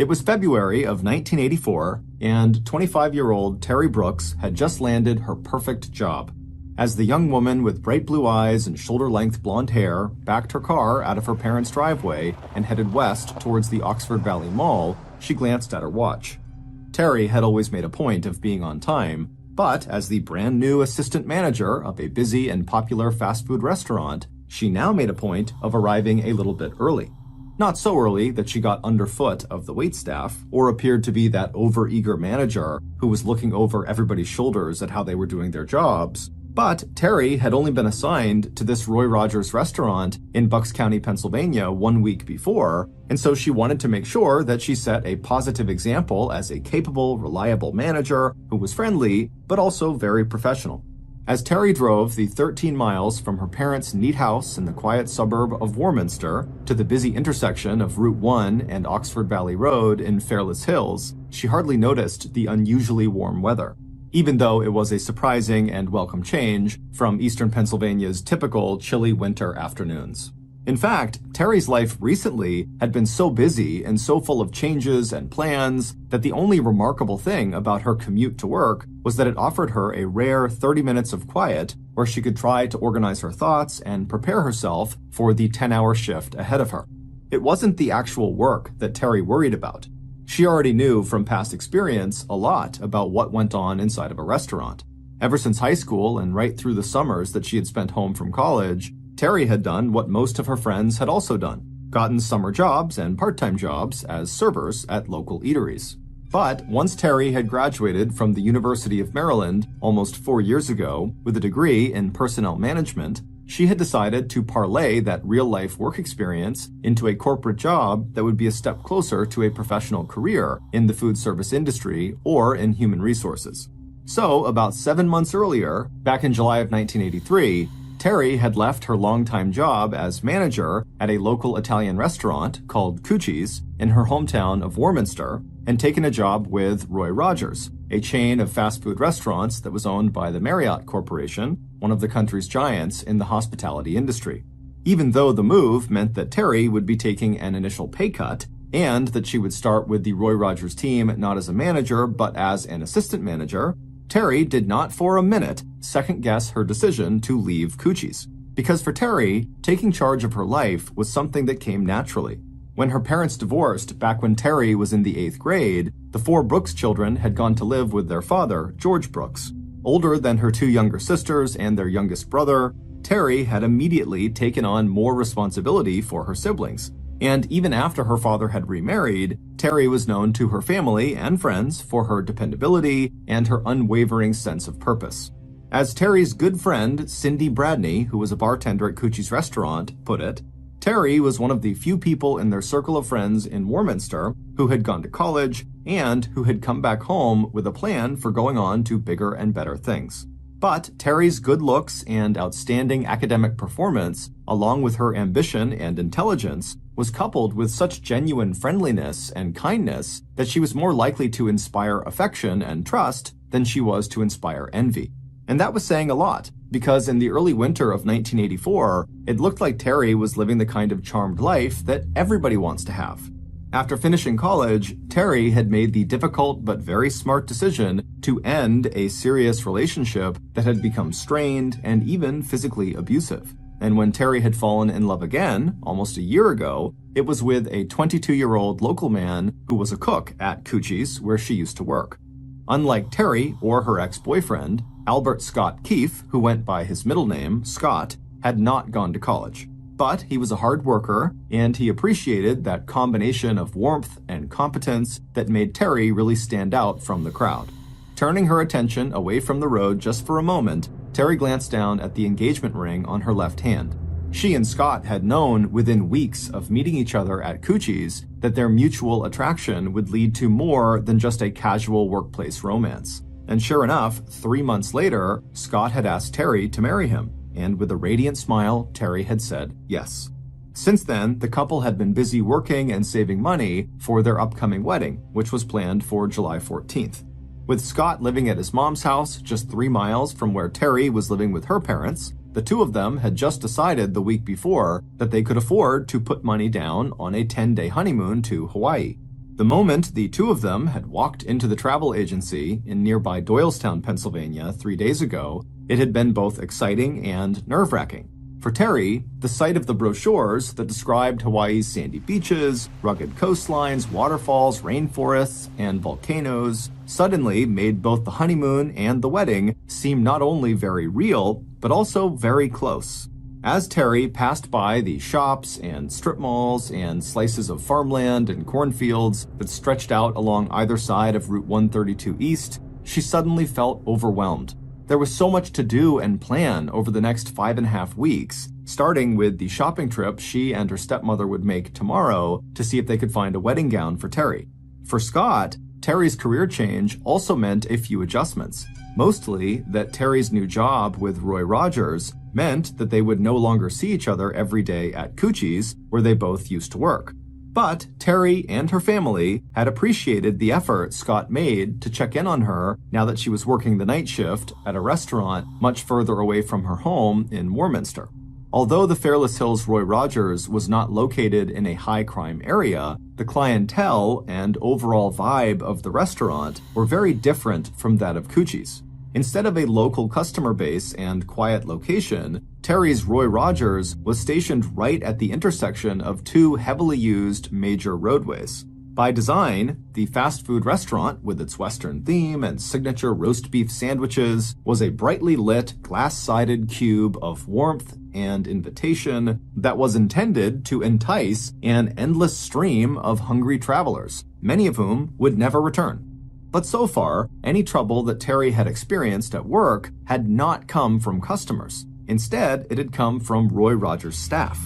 It was February of 1984, and 25-year-old Terry Brooks had just landed her perfect job. As the young woman with bright blue eyes and shoulder-length blonde hair backed her car out of her parents' driveway and headed west towards the Oxford Valley Mall, she glanced at her watch. Terry had always made a point of being on time, but as the brand new assistant manager of a busy and popular fast food restaurant, she now made a point of arriving a little bit early. Not so early that she got underfoot of the waitstaff or appeared to be that overeager manager who was looking over everybody's shoulders at how they were doing their jobs, but Terry had only been assigned to this Roy Rogers restaurant in Bucks County, Pennsylvania 1 week before, and so she wanted to make sure that she set a positive example as a capable, reliable manager who was friendly, but also very professional. As Terry drove the 13 miles from her parents' neat house in the quiet suburb of Warminster to the busy intersection of Route 1 and Oxford Valley Road in Fairless Hills, she hardly noticed the unusually warm weather, even though it was a surprising and welcome change from eastern Pennsylvania's typical chilly winter afternoons. In fact, Terry's life recently had been so busy and so full of changes and plans that the only remarkable thing about her commute to work was that it offered her a rare 30 minutes of quiet where she could try to organize her thoughts and prepare herself for the 10-hour shift ahead of her. It wasn't the actual work that Terry worried about. She already knew from past experience a lot about what went on inside of a restaurant. Ever since high school and right through the summers that she had spent home from college, Terry had done what most of her friends had also done, gotten summer jobs and part-time jobs as servers at local eateries. But once Terry had graduated from the University of Maryland almost 4 years ago with a degree in personnel management, she had decided to parlay that real-life work experience into a corporate job that would be a step closer to a professional career in the food service industry or in human resources. So, about 7 months earlier, back in July of 1983, Terry had left her longtime job as manager at a local Italian restaurant called Cucci's in her hometown of Warminster and taken a job with Roy Rogers, a chain of fast food restaurants that was owned by the Marriott Corporation, one of the country's giants in the hospitality industry. Even though the move meant that Terry would be taking an initial pay cut and that she would start with the Roy Rogers team not as a manager but as an assistant manager, Terry did not for a minute second-guess her decision to leave Cucci's. Because for Terry, taking charge of her life was something that came naturally. When her parents divorced back when Terry was in the 8th grade, the 4 Brooks children had gone to live with their father, George Brooks. Older than her 2 younger sisters and their youngest brother, Terry had immediately taken on more responsibility for her siblings. And even after her father had remarried, Terry was known to her family and friends for her dependability and her unwavering sense of purpose. As Terry's good friend, Cindy Bradney, who was a bartender at Cucci's restaurant, put it, Terry was one of the few people in their circle of friends in Warminster who had gone to college and who had come back home with a plan for going on to bigger and better things. But Terry's good looks and outstanding academic performance, along with her ambition and intelligence, was coupled with such genuine friendliness and kindness that she was more likely to inspire affection and trust than she was to inspire envy. And that was saying a lot, because in the early winter of 1984, it looked like Terry was living the kind of charmed life that everybody wants to have. After finishing college, Terry had made the difficult but very smart decision to end a serious relationship that had become strained and even physically abusive. And when Terry had fallen in love again, almost a year ago, it was with a 22-year-old local man who was a cook at Cucci's, where she used to work. Unlike Terry or her ex-boyfriend, Albert Scott Keefe, who went by his middle name, Scott, had not gone to college. But he was a hard worker, and he appreciated that combination of warmth and competence that made Terry really stand out from the crowd. Turning her attention away from the road just for a moment, Terry glanced down at the engagement ring on her left hand. She and Scott had known within weeks of meeting each other at Cucci's that their mutual attraction would lead to more than just a casual workplace romance. And sure enough, 3 months later, Scott had asked Terry to marry him, and with a radiant smile, Terry had said yes. Since then, the couple had been busy working and saving money for their upcoming wedding, which was planned for July 14th. With Scott living at his mom's house just 3 miles from where Terry was living with her parents, the two of them had just decided the week before that they could afford to put money down on a 10-day honeymoon to Hawaii. The moment the two of them had walked into the travel agency in nearby Doylestown, Pennsylvania 3 days ago, it had been both exciting and nerve-wracking. For Terry, the sight of the brochures that described Hawaii's sandy beaches, rugged coastlines, waterfalls, rainforests, and volcanoes suddenly made both the honeymoon and the wedding seem not only very real, but also very close. As Terry passed by the shops and strip malls and slices of farmland and cornfields that stretched out along either side of Route 132 East, she suddenly felt overwhelmed. There was so much to do and plan over the next 5.5 weeks, starting with the shopping trip she and her stepmother would make tomorrow to see if they could find a wedding gown for Terry. For Scott, Terry's career change also meant a few adjustments. Mostly that Terry's new job with Roy Rogers meant that they would no longer see each other every day at Coochie's, where they both used to work. But Terry and her family had appreciated the effort Scott made to check in on her now that she was working the night shift at a restaurant much further away from her home in Warminster. Although the Fairless Hills Roy Rogers was not located in a high-crime area, the clientele and overall vibe of the restaurant were very different from that of Coochie's. Instead of a local customer base and quiet location, Terry's Roy Rogers was stationed right at the intersection of two heavily used major roadways. By design, the fast food restaurant, with its Western theme and signature roast beef sandwiches, was a brightly lit, glass-sided cube of warmth and invitation that was intended to entice an endless stream of hungry travelers, many of whom would never return. But so far, any trouble that Terry had experienced at work had not come from customers. Instead, it had come from Roy Rogers' staff.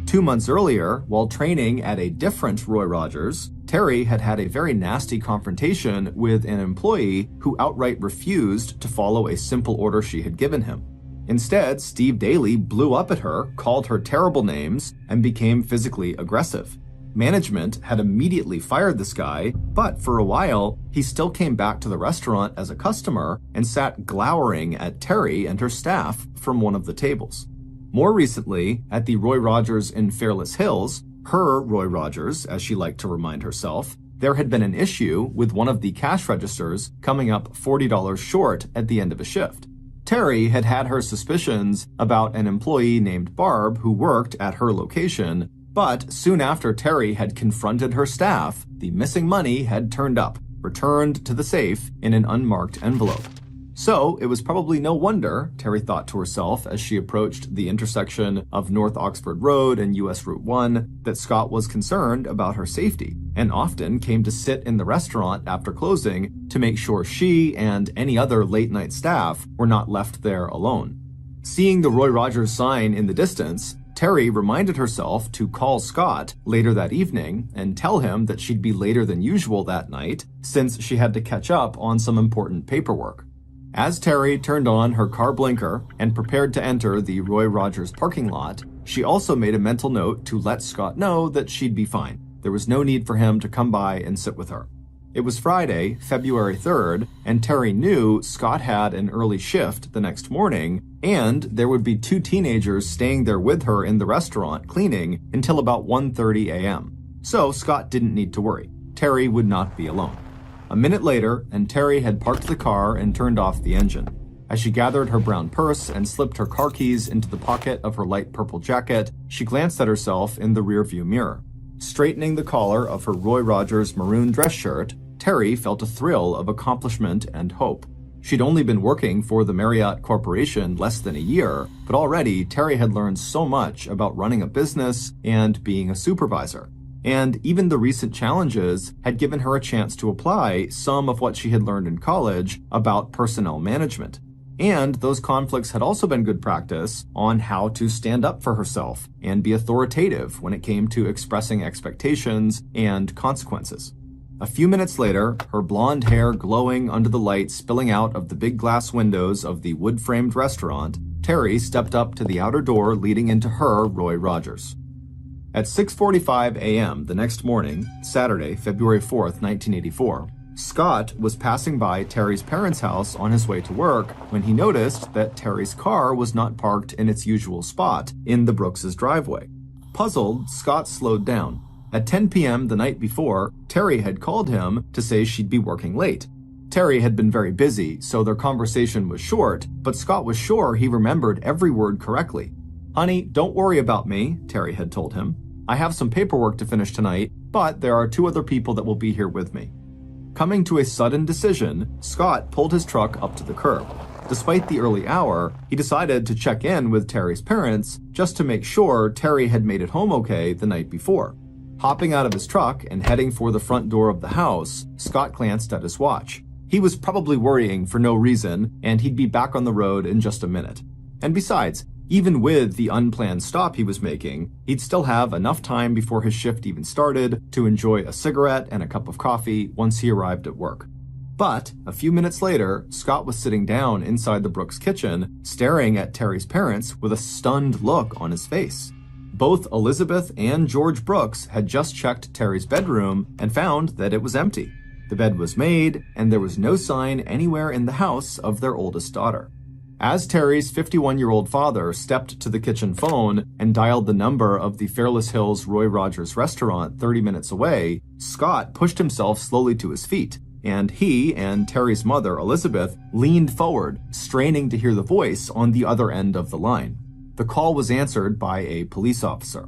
2 months earlier, while training at a different Roy Rogers, Terry had had a very nasty confrontation with an employee who outright refused to follow a simple order she had given him. Instead, Steve Daly blew up at her, called her terrible names, and became physically aggressive. Management had immediately fired this guy, but for a while, he still came back to the restaurant as a customer and sat glowering at Terry and her staff from one of the tables. More recently, at the Roy Rogers in Fairless Hills, her Roy Rogers, as she liked to remind herself, there had been an issue with one of the cash registers coming up $40 short at the end of a shift. Terry had had her suspicions about an employee named Barb who worked at her location, but soon after Terry had confronted her staff, the missing money had turned up, returned to the safe in an unmarked envelope. So it was probably no wonder, Terry thought to herself as she approached the intersection of North Oxford Road and US Route 1, that Scott was concerned about her safety, and often came to sit in the restaurant after closing to make sure she and any other late-night staff were not left there alone. Seeing the Roy Rogers sign in the distance, Terry reminded herself to call Scott later that evening and tell him that she'd be later than usual that night since she had to catch up on some important paperwork. As Terry turned on her car blinker and prepared to enter the Roy Rogers parking lot, she also made a mental note to let Scott know that she'd be fine. There was no need for him to come by and sit with her. It was Friday, February 3rd, and Terry knew Scott had an early shift the next morning, and there would be 2 teenagers staying there with her in the restaurant cleaning until about 1:30 a.m. So Scott didn't need to worry. Terry would not be alone. A minute later, and Terry had parked the car and turned off the engine. As she gathered her brown purse and slipped her car keys into the pocket of her light purple jacket, she glanced at herself in the rearview mirror. Straightening the collar of her Roy Rogers maroon dress shirt, Terry felt a thrill of accomplishment and hope. She'd only been working for the Marriott Corporation less than a year, but already Terry had learned so much about running a business and being a supervisor. And even the recent challenges had given her a chance to apply some of what she had learned in college about personnel management. And those conflicts had also been good practice on how to stand up for herself and be authoritative when it came to expressing expectations and consequences. A few minutes later, her blonde hair glowing under the light spilling out of the big glass windows of the wood-framed restaurant, Terry stepped up to the outer door leading into her Roy Rogers. At 6:45 a.m. the next morning, Saturday, February 4th, 1984, Scott was passing by Terry's parents' house on his way to work when he noticed that Terry's car was not parked in its usual spot in the Brooks' driveway. Puzzled, Scott slowed down. At 10 p.m. the night before, Terry had called him to say she'd be working late. Terry had been very busy, so their conversation was short, but Scott was sure he remembered every word correctly. "Honey, don't worry about me," Terry had told him. "I have some paperwork to finish tonight, but there are 2 other people that will be here with me." Coming to a sudden decision, Scott pulled his truck up to the curb. Despite the early hour, he decided to check in with Terry's parents just to make sure Terry had made it home okay the night before. Hopping out of his truck and heading for the front door of the house, Scott glanced at his watch. He was probably worrying for no reason, and he'd be back on the road in just a minute. And besides, even with the unplanned stop he was making, he'd still have enough time before his shift even started to enjoy a cigarette and a cup of coffee once he arrived at work. But a few minutes later, Scott was sitting down inside the Brooks kitchen, staring at Terry's parents with a stunned look on his face. Both Elizabeth and George Brooks had just checked Terry's bedroom and found that it was empty. The bed was made, and there was no sign anywhere in the house of their oldest daughter. As Terry's 51-year-old father stepped to the kitchen phone and dialed the number of the Fairless Hills Roy Rogers restaurant 30 minutes away, Scott pushed himself slowly to his feet, and he and Terry's mother, Elizabeth, leaned forward, straining to hear the voice on the other end of the line. The call was answered by a police officer.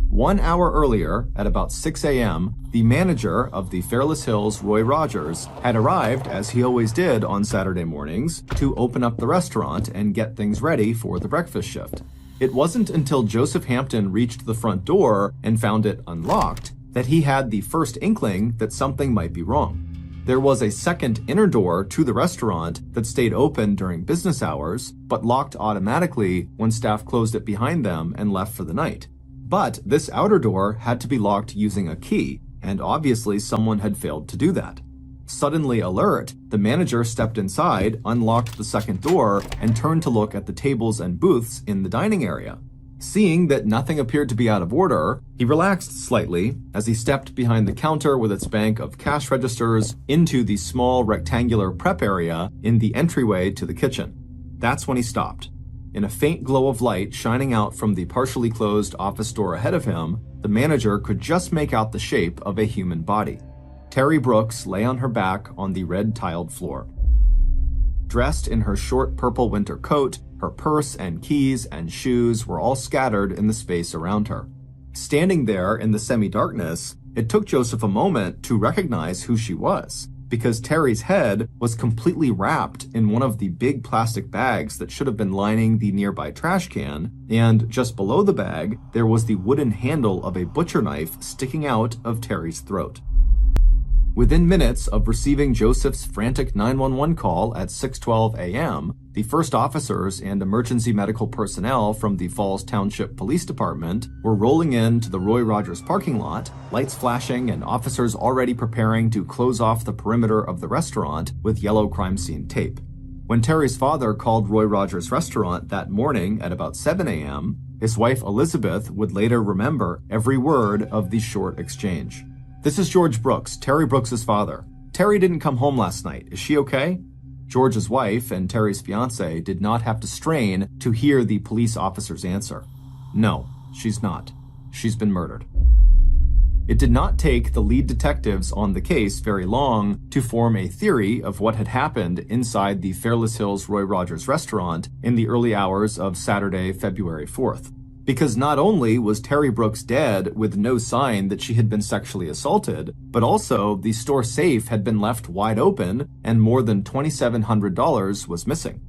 1 hour earlier, at about 6 a.m., the manager of the Fairless Hills, Roy Rogers, had arrived, as he always did on Saturday mornings, to open up the restaurant and get things ready for the breakfast shift. It wasn't until Joseph Hampton reached the front door and found it unlocked that he had the first inkling that something might be wrong. There was a second inner door to the restaurant that stayed open during business hours, but locked automatically when staff closed it behind them and left for the night. But this outer door had to be locked using a key, and obviously someone had failed to do that. Suddenly alert, the manager stepped inside, unlocked the second door, and turned to look at the tables and booths in the dining area. Seeing that nothing appeared to be out of order, he relaxed slightly as he stepped behind the counter with its bank of cash registers into the small rectangular prep area in the entryway to the kitchen. That's when he stopped. In a faint glow of light shining out from the partially closed office door ahead of him, the manager could just make out the shape of a human body. Terry Brooks lay on her back on the red-tiled floor. Dressed in her short purple winter coat, her purse and keys and shoes were all scattered in the space around her. Standing there in the semi-darkness, it took Joseph a moment to recognize who she was, because Terry's head was completely wrapped in one of the big plastic bags that should have been lining the nearby trash can, and just below the bag, there was the wooden handle of a butcher knife sticking out of Terry's throat. Within minutes of receiving Joseph's frantic 911 call at 6:12 a.m., the first officers and emergency medical personnel from the Falls Township Police Department were rolling into the Roy Rogers parking lot, lights flashing and officers already preparing to close off the perimeter of the restaurant with yellow crime scene tape. When Terry's father called Roy Rogers' restaurant that morning at about 7 a.m., his wife Elizabeth would later remember every word of the short exchange. "This is George Brooks, Terry Brooks' father. Terry didn't come home last night. Is she okay?" George's wife and Terry's fiancé did not have to strain to hear the police officer's answer. "No, she's not. She's been murdered." It did not take the lead detectives on the case very long to form a theory of what had happened inside the Fairless Hills Roy Rogers restaurant in the early hours of Saturday, February 4th. Because not only was Terry Brooks dead with no sign that she had been sexually assaulted, but also the store safe had been left wide open and more than $2,700 was missing.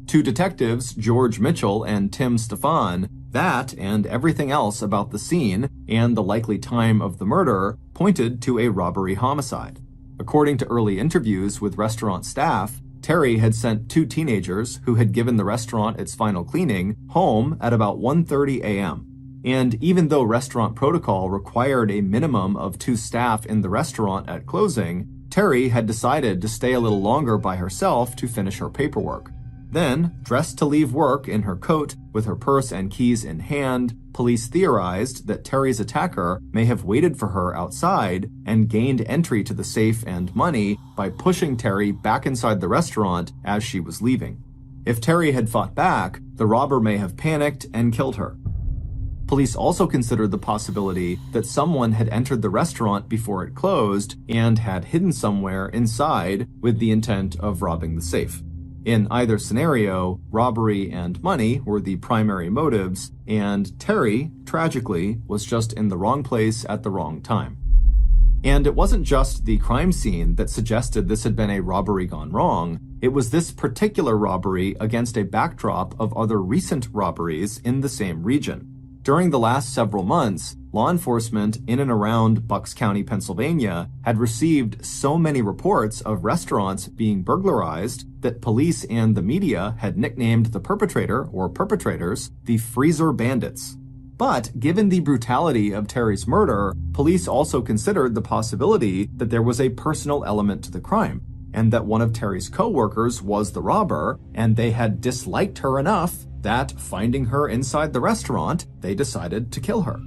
To detectives George Mitchell and Tim Stefan, that and everything else about the scene and the likely time of the murder pointed to a robbery homicide. According to early interviews with restaurant staff, Terry had sent 2 teenagers who had given the restaurant its final cleaning home at about 1:30 a.m. And even though restaurant protocol required a minimum of 2 staff in the restaurant at closing, Terry had decided to stay a little longer by herself to finish her paperwork. Then, dressed to leave work in her coat with her purse and keys in hand, police theorized that Terry's attacker may have waited for her outside and gained entry to the safe and money by pushing Terry back inside the restaurant as she was leaving. If Terry had fought back, the robber may have panicked and killed her. Police also considered the possibility that someone had entered the restaurant before it closed and had hidden somewhere inside with the intent of robbing the safe. In either scenario, robbery and money were the primary motives, and Terry, tragically, was just in the wrong place at the wrong time. And it wasn't just the crime scene that suggested this had been a robbery gone wrong. It was this particular robbery against a backdrop of other recent robberies in the same region. During the last several months, law enforcement in and around Bucks County, Pennsylvania, had received so many reports of restaurants being burglarized that police and the media had nicknamed the perpetrator or perpetrators the Freezer Bandits. But given the brutality of Terry's murder, police also considered the possibility that there was a personal element to the crime, and that one of Terry's co-workers was the robber, and they had disliked her enough that, finding her inside the restaurant, they decided to kill her.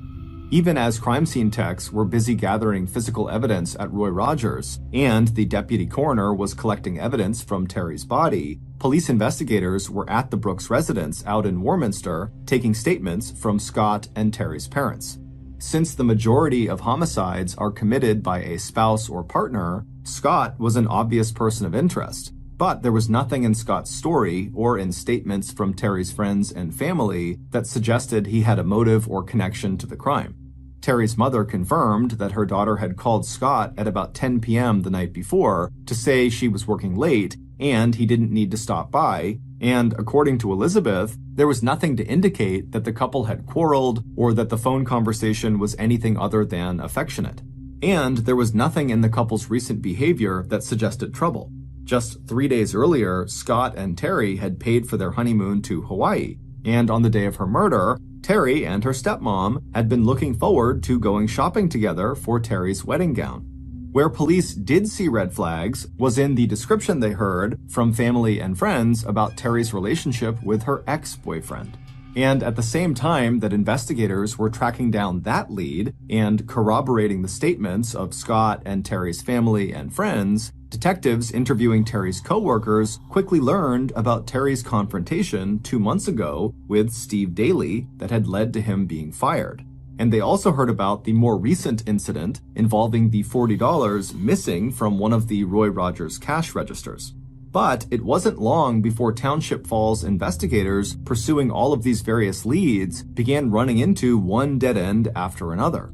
Even as crime scene techs were busy gathering physical evidence at Roy Rogers, and the deputy coroner was collecting evidence from Terry's body, police investigators were at the Brooks residence out in Warminster taking statements from Scott and Terry's parents. Since the majority of homicides are committed by a spouse or partner, Scott was an obvious person of interest. But there was nothing in Scott's story or in statements from Terry's friends and family that suggested he had a motive or connection to the crime. Terry's mother confirmed that her daughter had called Scott at about 10 p.m. the night before to say she was working late and he didn't need to stop by, and according to Elizabeth, there was nothing to indicate that the couple had quarreled or that the phone conversation was anything other than affectionate. And there was nothing in the couple's recent behavior that suggested trouble. Just 3 days earlier, Scott and Terry had paid for their honeymoon to Hawaii, and on the day of her murder, Terry and her stepmom had been looking forward to going shopping together for Terry's wedding gown. Where police did see red flags was in the description they heard from family and friends about Terry's relationship with her ex-boyfriend. And at the same time that investigators were tracking down that lead and corroborating the statements of Scott and Terry's family and friends, detectives interviewing Terry's co-workers quickly learned about Terry's confrontation 2 months ago with Steve Daly that had led to him being fired. And they also heard about the more recent incident involving the $40 missing from one of the Roy Rogers cash registers. But it wasn't long before Township Falls investigators pursuing all of these various leads began running into one dead end after another.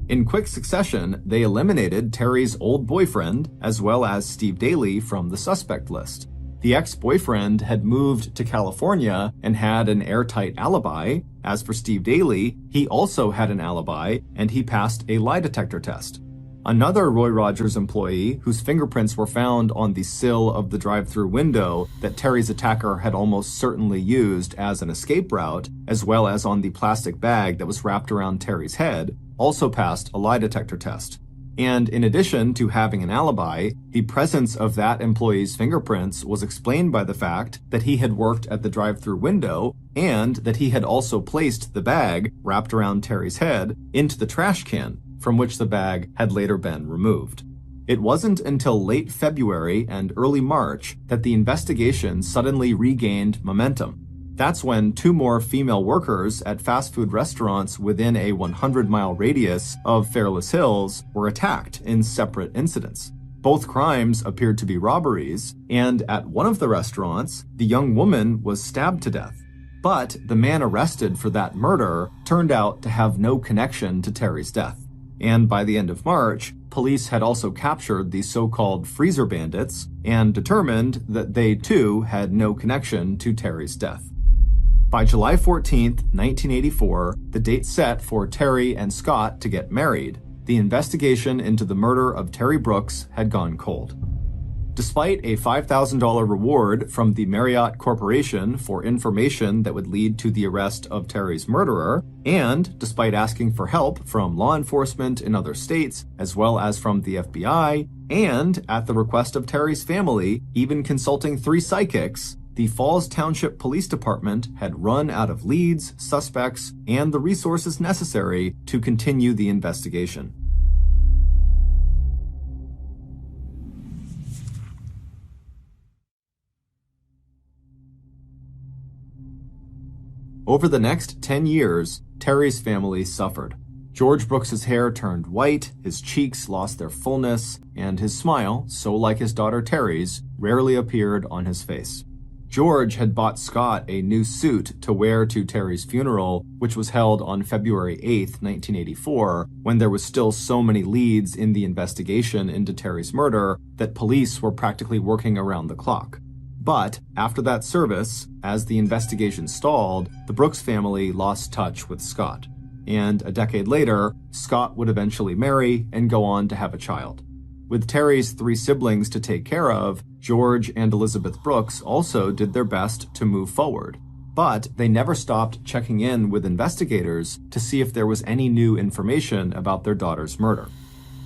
In quick succession, they eliminated Terry's old boyfriend as well as Steve Daly from the suspect list. The ex-boyfriend had moved to California and had an airtight alibi. As for Steve Daly, he also had an alibi and he passed a lie detector test. Another Roy Rogers employee, whose fingerprints were found on the sill of the drive-through window that Terry's attacker had almost certainly used as an escape route, as well as on the plastic bag that was wrapped around Terry's head, also passed a lie detector test. And in addition to having an alibi, the presence of that employee's fingerprints was explained by the fact that he had worked at the drive-through window and that he had also placed the bag wrapped around Terry's head into the trash can, from which the bag had later been removed. It wasn't until late February and early March that the investigation suddenly regained momentum. That's when 2 more female workers at fast food restaurants within a 100-mile radius of Fairless Hills were attacked in separate incidents. Both crimes appeared to be robberies, and at one of the restaurants, the young woman was stabbed to death. But the man arrested for that murder turned out to have no connection to Terry's death. And by the end of March, police had also captured the so-called Freezer Bandits and determined that they too had no connection to Terry's death. By July 14, 1984, the date set for Terry and Scott to get married, the investigation into the murder of Terry Brooks had gone cold. Despite a $5,000 reward from the Marriott Corporation for information that would lead to the arrest of Terry's murderer, and despite asking for help from law enforcement in other states, as well as from the FBI, and at the request of Terry's family, even consulting 3 psychics, the Falls Township Police Department had run out of leads, suspects, and the resources necessary to continue the investigation. Over the next 10 years, Terry's family suffered. George Brooks's hair turned white, his cheeks lost their fullness, and his smile, so like his daughter Terry's, rarely appeared on his face. George had bought Scott a new suit to wear to Terry's funeral, which was held on February 8, 1984, when there was still so many leads in the investigation into Terry's murder that police were practically working around the clock. But after that service, as the investigation stalled, the Brooks family lost touch with Scott. And a decade later, Scott would eventually marry and go on to have a child. With Terry's 3 siblings to take care of, George and Elizabeth Brooks also did their best to move forward. But they never stopped checking in with investigators to see if there was any new information about their daughter's murder.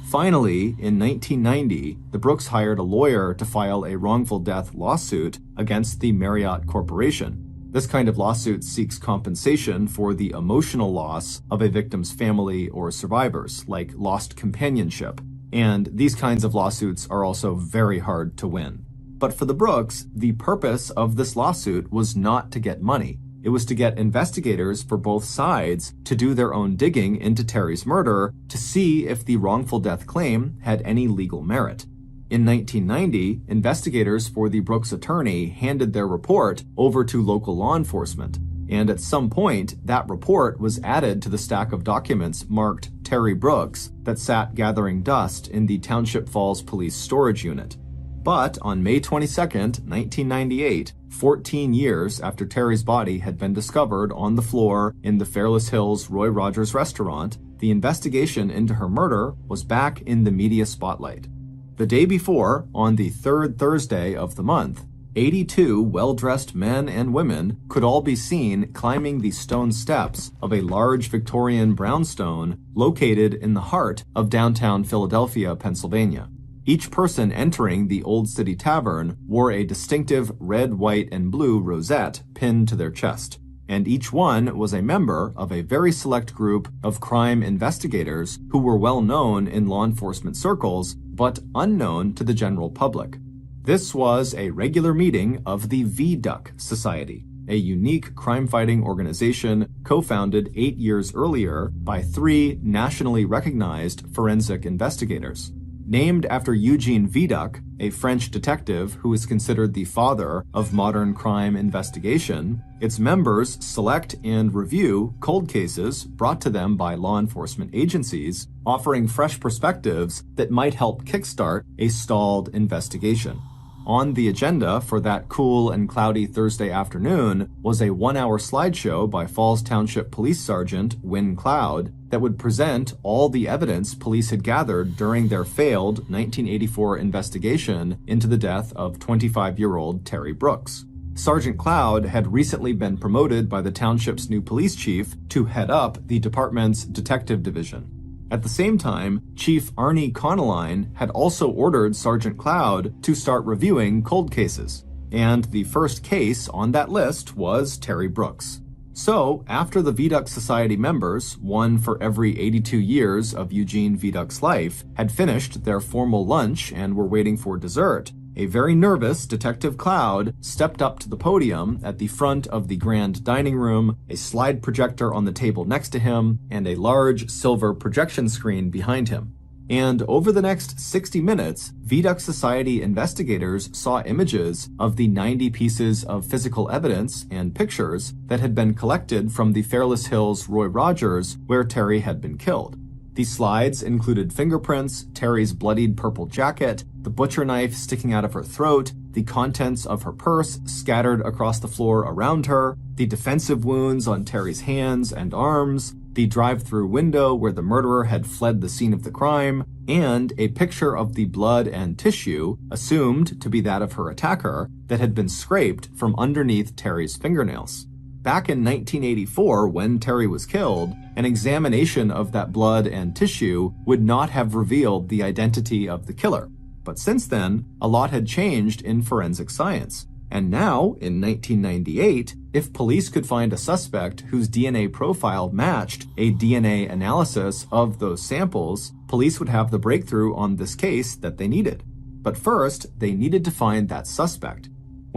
Finally, in 1990, the Brooks hired a lawyer to file a wrongful death lawsuit against the Marriott Corporation. This kind of lawsuit seeks compensation for the emotional loss of a victim's family or survivors, like lost companionship. And these kinds of lawsuits are also very hard to win. But for the Brooks, the purpose of this lawsuit was not to get money. It was to get investigators for both sides to do their own digging into Terry's murder to see if the wrongful death claim had any legal merit. In 1990, investigators for the Brooks attorney handed their report over to local law enforcement, and at some point, that report was added to the stack of documents marked Terry Brooks that sat gathering dust in the Township Falls Police Storage Unit. But on May 22, 1998, 14 years after Terry's body had been discovered on the floor in the Fairless Hills Roy Rogers restaurant, the investigation into her murder was back in the media spotlight. The day before, on the third Thursday of the month, 82 well-dressed men and women could all be seen climbing the stone steps of a large Victorian brownstone located in the heart of downtown Philadelphia, Pennsylvania. Each person entering the Old City Tavern wore a distinctive red, white, and blue rosette pinned to their chest, and each one was a member of a very select group of crime investigators who were well known in law enforcement circles, but unknown to the general public. This was a regular meeting of the V-Duck Society, a unique crime-fighting organization co-founded 8 years earlier by 3 nationally recognized forensic investigators. Named after Eugene Vidocq, a French detective who is considered the father of modern crime investigation, its members select and review cold cases brought to them by law enforcement agencies, offering fresh perspectives that might help kickstart a stalled investigation. On the agenda for that cool and cloudy Thursday afternoon was a 1-hour slideshow by Falls Township Police Sergeant Wynn Cloud that would present all the evidence police had gathered during their failed 1984 investigation into the death of 25-year-old Terry Brooks. Sergeant Cloud had recently been promoted by the township's new police chief to head up the department's detective division. At the same time, Chief Arnie Connelline had also ordered Sergeant Cloud to start reviewing cold cases, and the first case on that list was Terry Brooks. So, after the Vidocq Society members, one for every 82 years of Eugene Vidocq's life, had finished their formal lunch and were waiting for dessert, a very nervous Detective Cloud stepped up to the podium at the front of the grand dining room, a slide projector on the table next to him, and a large silver projection screen behind him. And over the next 60 minutes, Vidocq Society investigators saw images of the 90 pieces of physical evidence and pictures that had been collected from the Fairless Hills Roy Rogers where Terry had been killed. These slides included fingerprints, Terry's bloodied purple jacket, the butcher knife sticking out of her throat, the contents of her purse scattered across the floor around her, the defensive wounds on Terry's hands and arms, the drive-through window where the murderer had fled the scene of the crime, and a picture of the blood and tissue, assumed to be that of her attacker, that had been scraped from underneath Terry's fingernails. Back in 1984, when Terry was killed, an examination of that blood and tissue would not have revealed the identity of the killer. But since then, a lot had changed in forensic science. And now, in 1998, if police could find a suspect whose DNA profile matched a DNA analysis of those samples, police would have the breakthrough on this case that they needed. But first, they needed to find that suspect.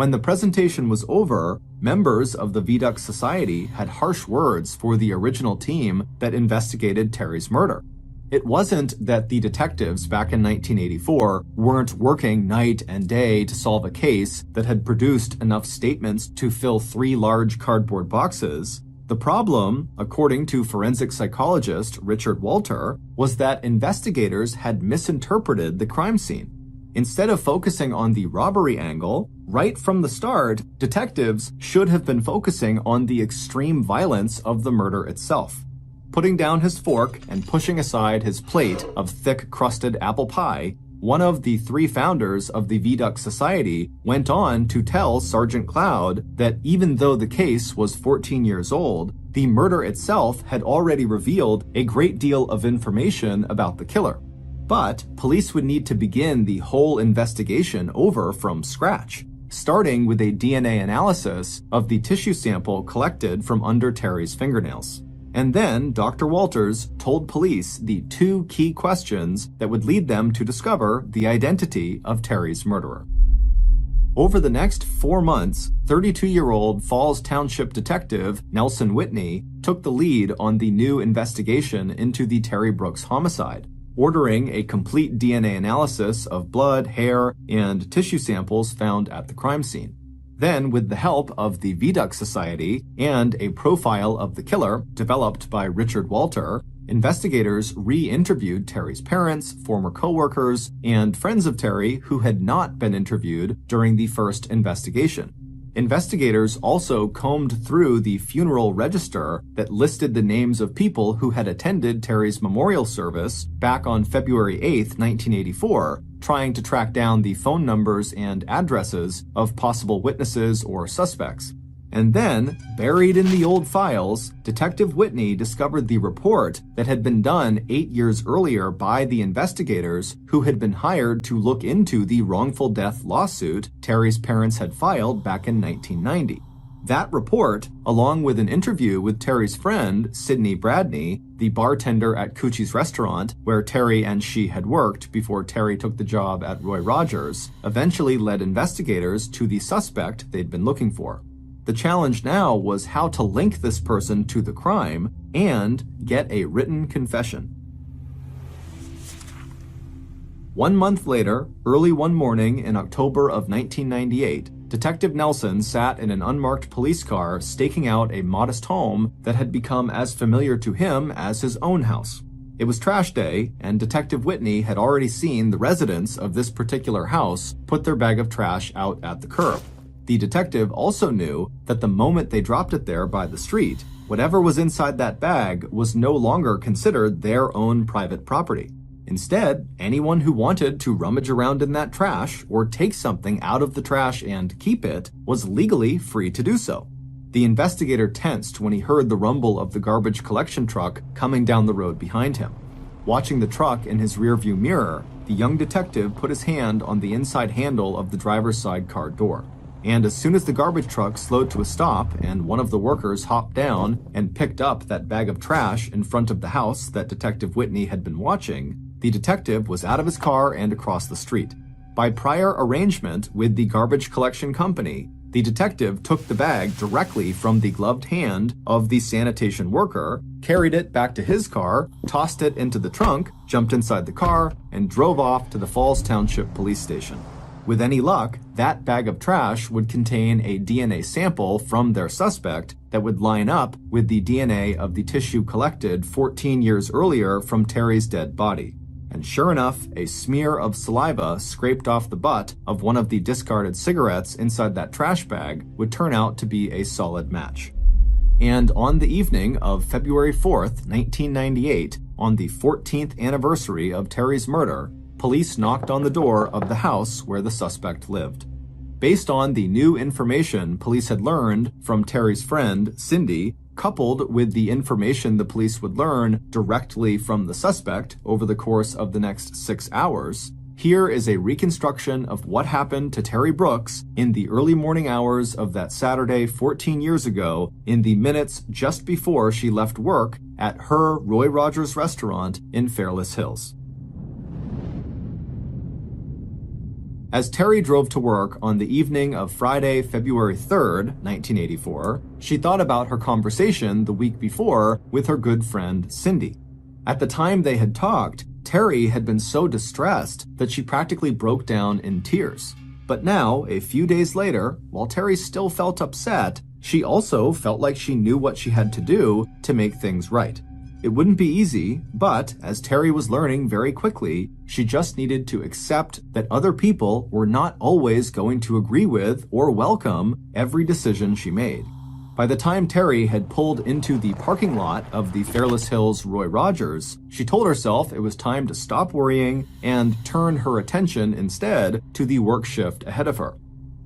When the presentation was over, members of the Viaduct Society had harsh words for the original team that investigated Terry's murder. It wasn't that the detectives back in 1984 weren't working night and day to solve a case that had produced enough statements to fill 3 large cardboard boxes. The problem, according to forensic psychologist Richard Walter, was that investigators had misinterpreted the crime scene. Instead of focusing on the robbery angle, right from the start, detectives should have been focusing on the extreme violence of the murder itself. Putting down his fork and pushing aside his plate of thick-crusted apple pie, one of the 3 founders of the Viaduct Society went on to tell Sergeant Cloud that even though the case was 14 years old, the murder itself had already revealed a great deal of information about the killer. But police would need to begin the whole investigation over from scratch, starting with a DNA analysis of the tissue sample collected from under Terry's fingernails. And then Dr. Walters told police the 2 key questions that would lead them to discover the identity of Terry's murderer. Over the next 4 months, 32-year-old Falls Township detective Nelson Whitney took the lead on the new investigation into the Terry Brooks homicide, ordering a complete DNA analysis of blood, hair, and tissue samples found at the crime scene. Then, with the help of the Viaduct Society and a profile of the killer developed by Richard Walter, investigators re-interviewed Terry's parents, former co-workers, and friends of Terry who had not been interviewed during the first investigation. Investigators also combed through the funeral register that listed the names of people who had attended Terry's memorial service back on February 8, 1984, trying to track down the phone numbers and addresses of possible witnesses or suspects. And then, buried in the old files, Detective Whitney discovered the report that had been done 8 years earlier by the investigators who had been hired to look into the wrongful death lawsuit Terry's parents had filed back in 1990. That report, along with an interview with Terry's friend, Sidney Bradney, the bartender at Coochie's restaurant where Terry and she had worked before Terry took the job at Roy Rogers, eventually led investigators to the suspect they'd been looking for. The challenge now was how to link this person to the crime and get a written confession. 1 month later, early one morning in October of 1998, Detective Nelson sat in an unmarked police car staking out a modest home that had become as familiar to him as his own house. It was trash day, and Detective Whitney had already seen the residents of this particular house put their bag of trash out at the curb. The detective also knew that the moment they dropped it there by the street, whatever was inside that bag was no longer considered their own private property. Instead, anyone who wanted to rummage around in that trash or take something out of the trash and keep it was legally free to do so. The investigator tensed when he heard the rumble of the garbage collection truck coming down the road behind him. Watching the truck in his rearview mirror, the young detective put his hand on the inside handle of the driver's side car door. And as soon as the garbage truck slowed to a stop and one of the workers hopped down and picked up that bag of trash in front of the house that Detective Whitney had been watching, the detective was out of his car and across the street. By prior arrangement with the garbage collection company, the detective took the bag directly from the gloved hand of the sanitation worker, carried it back to his car, tossed it into the trunk, jumped inside the car, and drove off to the Falls Township Police Station. With any luck, that bag of trash would contain a DNA sample from their suspect that would line up with the DNA of the tissue collected 14 years earlier from Terry's dead body. And sure enough, a smear of saliva scraped off the butt of one of the discarded cigarettes inside that trash bag would turn out to be a solid match. And on the evening of February 4th, 1998, on the 14th anniversary of Terry's murder, police knocked on the door of the house where the suspect lived. Based on the new information police had learned from Terry's friend, Cindy, coupled with the information the police would learn directly from the suspect over the course of the next 6 hours, here is a reconstruction of what happened to Terry Brooks in the early morning hours of that Saturday 14 years ago, in the minutes just before she left work at her Roy Rogers restaurant in Fairless Hills. As Terry drove to work on the evening of Friday, February 3rd, 1984, she thought about her conversation the week before with her good friend Cindy. At the time they had talked, Terry had been so distressed that she practically broke down in tears. But now, a few days later, while Terry still felt upset, she also felt like she knew what she had to do to make things right. It wouldn't be easy, but as Terry was learning very quickly, she just needed to accept that other people were not always going to agree with or welcome every decision she made. By the time Terry had pulled into the parking lot of the Fairless Hills Roy Rogers, she told herself it was time to stop worrying and turn her attention instead to the work shift ahead of her.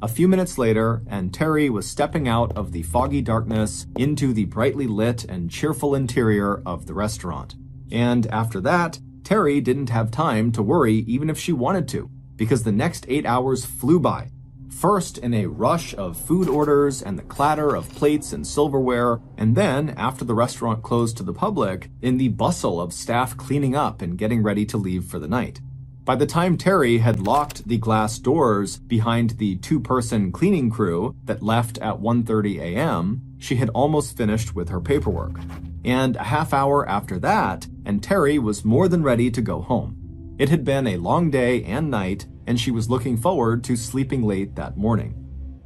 A few minutes later, and Terry was stepping out of the foggy darkness into the brightly lit and cheerful interior of the restaurant. And after that, Terry didn't have time to worry even if she wanted to, because the next 8 hours flew by. First in a rush of food orders and the clatter of plates and silverware, and then, after the restaurant closed to the public, in the bustle of staff cleaning up and getting ready to leave for the night. By the time Terry had locked the glass doors behind the two-person cleaning crew that left at 1:30 a.m., she had almost finished with her paperwork. And a half hour after that, and Terry was more than ready to go home. It had been a long day and night, and she was looking forward to sleeping late that morning.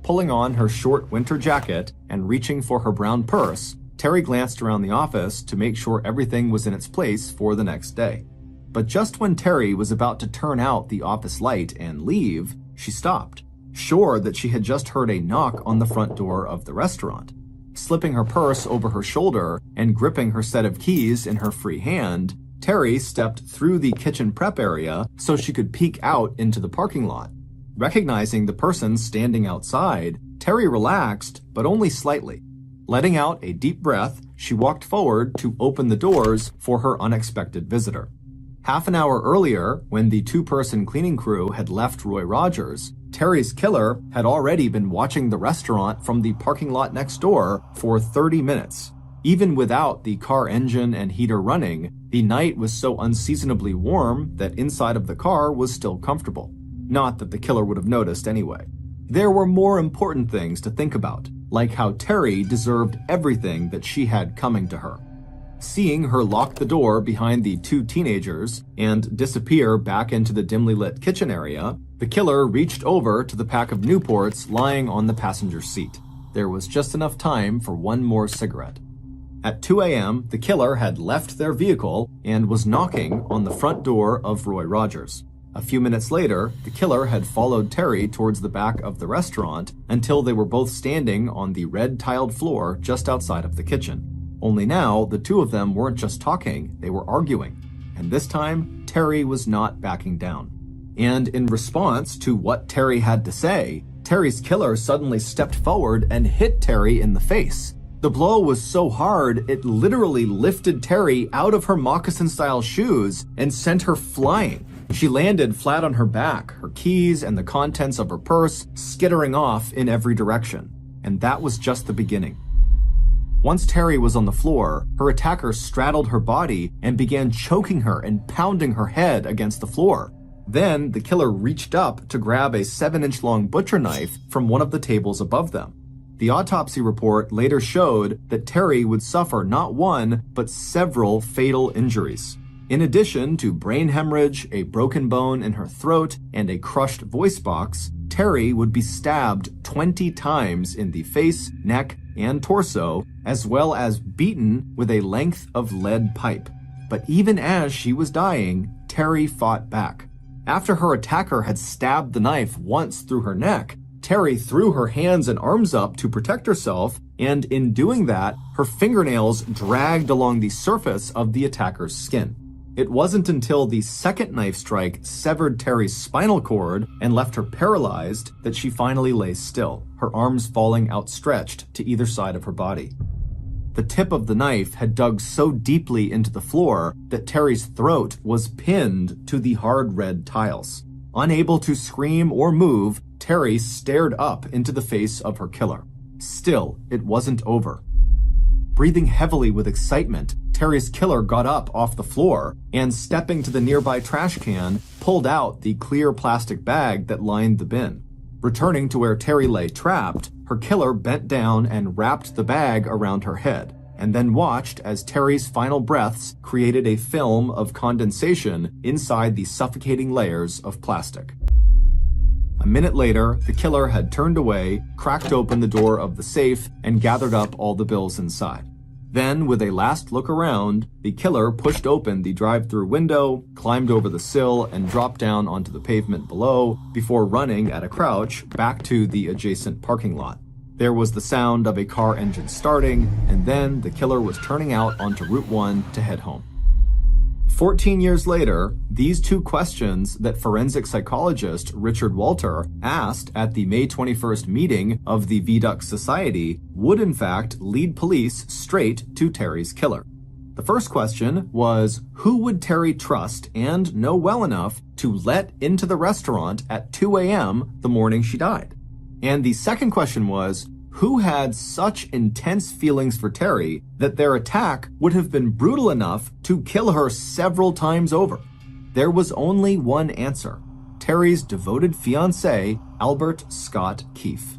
Pulling on her short winter jacket and reaching for her brown purse, Terry glanced around the office to make sure everything was in its place for the next day. But just when Terry was about to turn out the office light and leave, she stopped, sure that she had just heard a knock on the front door of the restaurant. Slipping her purse over her shoulder and gripping her set of keys in her free hand, Terry stepped through the kitchen prep area so she could peek out into the parking lot. Recognizing the person standing outside, Terry relaxed, but only slightly. Letting out a deep breath, she walked forward to open the doors for her unexpected visitor. Half an hour earlier, when the two-person cleaning crew had left Roy Rogers, Terry's killer had already been watching the restaurant from the parking lot next door for 30 minutes. Even without the car engine and heater running, the night was so unseasonably warm that inside of the car was still comfortable. Not that the killer would have noticed anyway. There were more important things to think about, like how Terry deserved everything that she had coming to her. Seeing her lock the door behind the two teenagers and disappear back into the dimly lit kitchen area, the killer reached over to the pack of Newports lying on the passenger seat. There was just enough time for one more cigarette. At 2 a.m., the killer had left their vehicle and was knocking on the front door of Roy Rogers. A few minutes later, the killer had followed Terry towards the back of the restaurant until they were both standing on the red-tiled floor just outside of the kitchen. Only now, the two of them weren't just talking, they were arguing. And this time, Terry was not backing down. And in response to what Terry had to say, Terry's killer suddenly stepped forward and hit Terry in the face. The blow was so hard, it literally lifted Terry out of her moccasin-style shoes and sent her flying. She landed flat on her back, her keys and the contents of her purse skittering off in every direction. And that was just the beginning. Once Terry was on the floor, her attacker straddled her body and began choking her and pounding her head against the floor. Then, the killer reached up to grab a 7-inch long butcher knife from one of the tables above them. The autopsy report later showed that Terry would suffer not one, but several fatal injuries. In addition to brain hemorrhage, a broken bone in her throat, and a crushed voice box, Terry would be stabbed 20 times in the face, neck, and torso, as well as beaten with a length of lead pipe. But even as she was dying, Terry fought back. After her attacker had stabbed the knife once through her neck, Terry threw her hands and arms up to protect herself, and in doing that, her fingernails dragged along the surface of the attacker's skin. It wasn't until the second knife strike severed Terry's spinal cord and left her paralyzed that she finally lay still, her arms falling outstretched to either side of her body. The tip of the knife had dug so deeply into the floor that Terry's throat was pinned to the hard red tiles. Unable to scream or move, Terry stared up into the face of her killer. Still, it wasn't over. Breathing heavily with excitement, Terry's killer got up off the floor and, stepping to the nearby trash can, pulled out the clear plastic bag that lined the bin. Returning to where Terry lay trapped, her killer bent down and wrapped the bag around her head, and then watched as Terry's final breaths created a film of condensation inside the suffocating layers of plastic. A minute later, the killer had turned away, cracked open the door of the safe, and gathered up all the bills inside. Then, with a last look around, the killer pushed open the drive-through window, climbed over the sill, and dropped down onto the pavement below before running at a crouch back to the adjacent parking lot. There was the sound of a car engine starting, and then the killer was turning out onto Route 1 to head home. 14 years later, these two questions that forensic psychologist Richard Walter asked at the May 21st meeting of the VDUC Society would in fact lead police straight to Terry's killer. The first question was, who would Terry trust and know well enough to let into the restaurant at 2 a.m. the morning she died? And the second question was, who had such intense feelings for Terry that their attack would have been brutal enough to kill her several times over? There was only one answer: Terry's devoted fiancé, Albert Scott Keefe.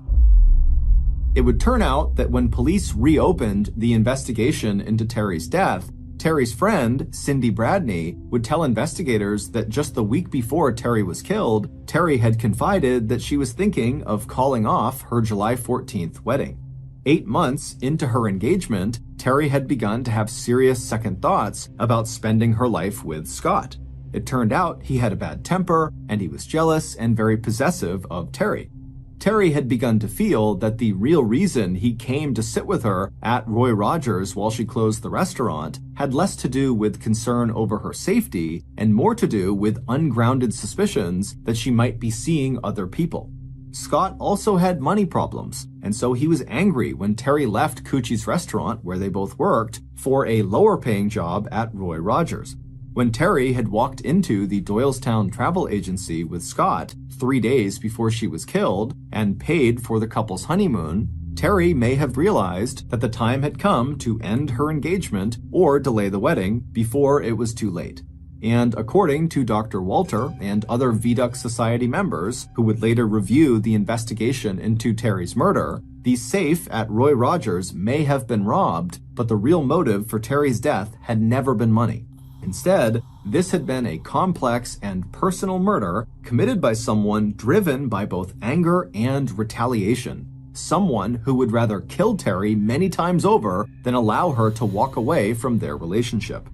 It would turn out that when police reopened the investigation into Terry's death, Terry's friend, Cindy Bradney, would tell investigators that just the week before Terry was killed, Terry had confided that she was thinking of calling off her July 14th wedding. 8 months into her engagement, Terry had begun to have serious second thoughts about spending her life with Scott. It turned out he had a bad temper, and he was jealous and very possessive of Terry. Terry had begun to feel that the real reason he came to sit with her at Roy Rogers while she closed the restaurant had less to do with concern over her safety and more to do with ungrounded suspicions that she might be seeing other people. Scott also had money problems, and so he was angry when Terry left Coochie's restaurant, where they both worked, for a lower-paying job at Roy Rogers. When Terry had walked into the Doylestown travel agency with Scott 3 days before she was killed and paid for the couple's honeymoon, Terry may have realized that the time had come to end her engagement or delay the wedding before it was too late. And according to Dr. Walter and other VDUC Society members who would later review the investigation into Terry's murder, the safe at Roy Rogers may have been robbed, but the real motive for Terry's death had never been money. Instead, this had been a complex and personal murder committed by someone driven by both anger and retaliation. Someone who would rather kill Terry many times over than allow her to walk away from their relationship.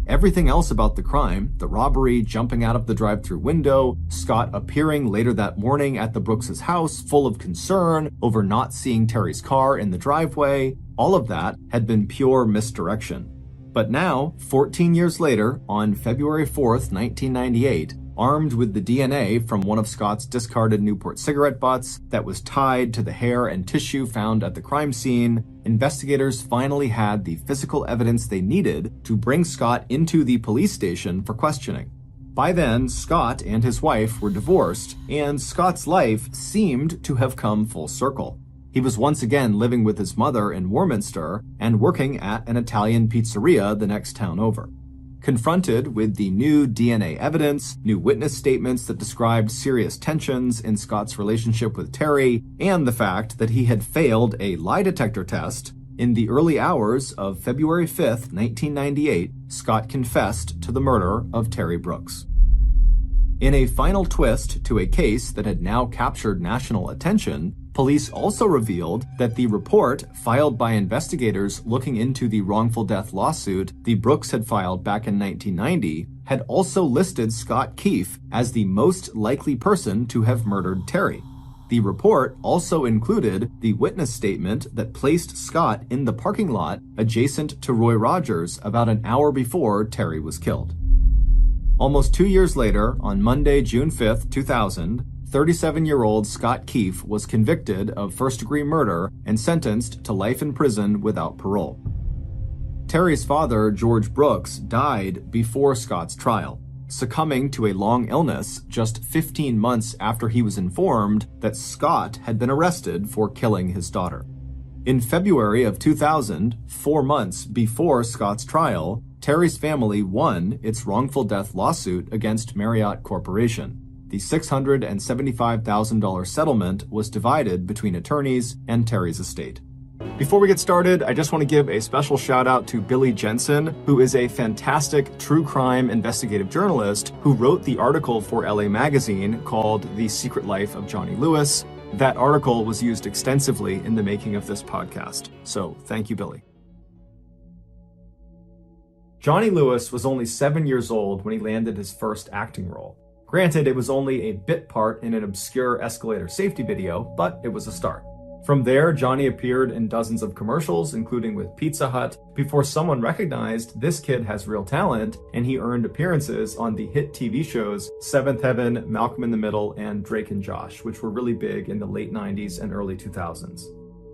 Everything else about the crime, the robbery, jumping out of the drive-through window, Scott appearing later that morning at the Brooks' house full of concern over not seeing Terry's car in the driveway, all of that had been pure misdirection. But now, 14 years later, on February 4th, 1998, armed with the DNA from one of Scott's discarded Newport cigarette butts that was tied to the hair and tissue found at the crime scene, investigators finally had the physical evidence they needed to bring Scott into the police station for questioning. By then, Scott and his wife were divorced, and Scott's life seemed to have come full circle. He was once again living with his mother in Warminster and working at an Italian pizzeria the next town over. Confronted with the new DNA evidence, new witness statements that described serious tensions in Scott's relationship with Terry, and the fact that he had failed a lie detector test, in the early hours of February 5th, 1998, Scott confessed to the murder of Terry Brooks. In a final twist to a case that had now captured national attention, police also revealed that the report filed by investigators looking into the wrongful death lawsuit the Brooks had filed back in 1990 had also listed Scott Keefe as the most likely person to have murdered Terry. The report also included the witness statement that placed Scott in the parking lot adjacent to Roy Rogers about an hour before Terry was killed. Almost 2 years later, on Monday, June 5th, 2000, 37-year-old Scott Keefe was convicted of first-degree murder and sentenced to life in prison without parole. Terry's father, George Brooks, died before Scott's trial, succumbing to a long illness just 15 months after he was informed that Scott had been arrested for killing his daughter. In February of 2000, 4 months before Scott's trial, Terry's family won its wrongful death lawsuit against Marriott Corporation. The $675,000 settlement was divided between attorneys and Terry's estate. Before we get started, I just want to give a special shout out to Billy Jensen, who is a fantastic true crime investigative journalist who wrote the article for LA Magazine called The Secret Life of Johnny Lewis. That article was used extensively in the making of this podcast. So thank you, Billy. Johnny Lewis was only 7 years old when he landed his first acting role. Granted, it was only a bit part in an obscure escalator safety video, but it was a start. From there, Johnny appeared in dozens of commercials, including with Pizza Hut, before someone recognized this kid has real talent, and he earned appearances on the hit TV shows Seventh Heaven, Malcolm in the Middle, and Drake and Josh, which were really big in the late 90s and early 2000s.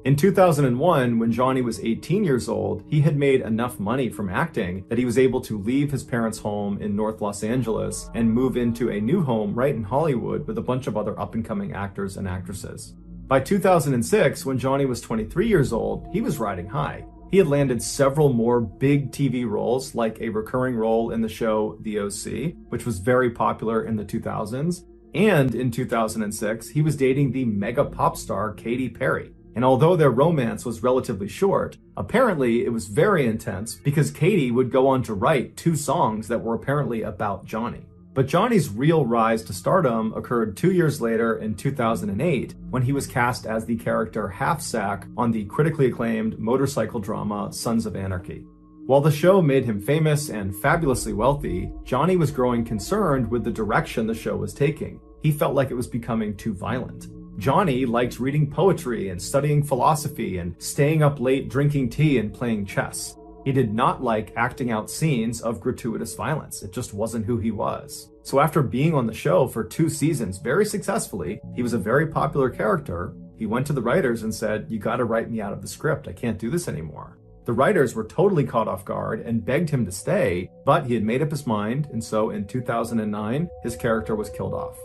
In 2001, when Johnny was 18 years old, he had made enough money from acting that he was able to leave his parents' home in North Los Angeles and move into a new home right in Hollywood with a bunch of other up-and-coming actors and actresses. By 2006, when Johnny was 23 years old, he was riding high. He had landed several more big TV roles, like a recurring role in the show The OC, which was very popular in the 2000s. And in 2006, he was dating the mega pop star Katy Perry. And although their romance was relatively short, apparently it was very intense because Katy would go on to write 2 songs that were apparently about Johnny. But Johnny's real rise to stardom occurred 2 years later in 2008 when he was cast as the character Half-Sack on the critically acclaimed motorcycle drama Sons of Anarchy. While the show made him famous and fabulously wealthy, Johnny was growing concerned with the direction the show was taking. He felt like it was becoming too violent. Johnny liked reading poetry and studying philosophy and staying up late drinking tea and playing chess. He did not like acting out scenes of gratuitous violence. It just wasn't who he was. So after being on the show for 2 seasons very successfully, he was a very popular character. He went to the writers and said, "You gotta write me out of the script. I can't do this anymore." The writers were totally caught off guard and begged him to stay, but he had made up his mind, and so in 2009, his character was killed off.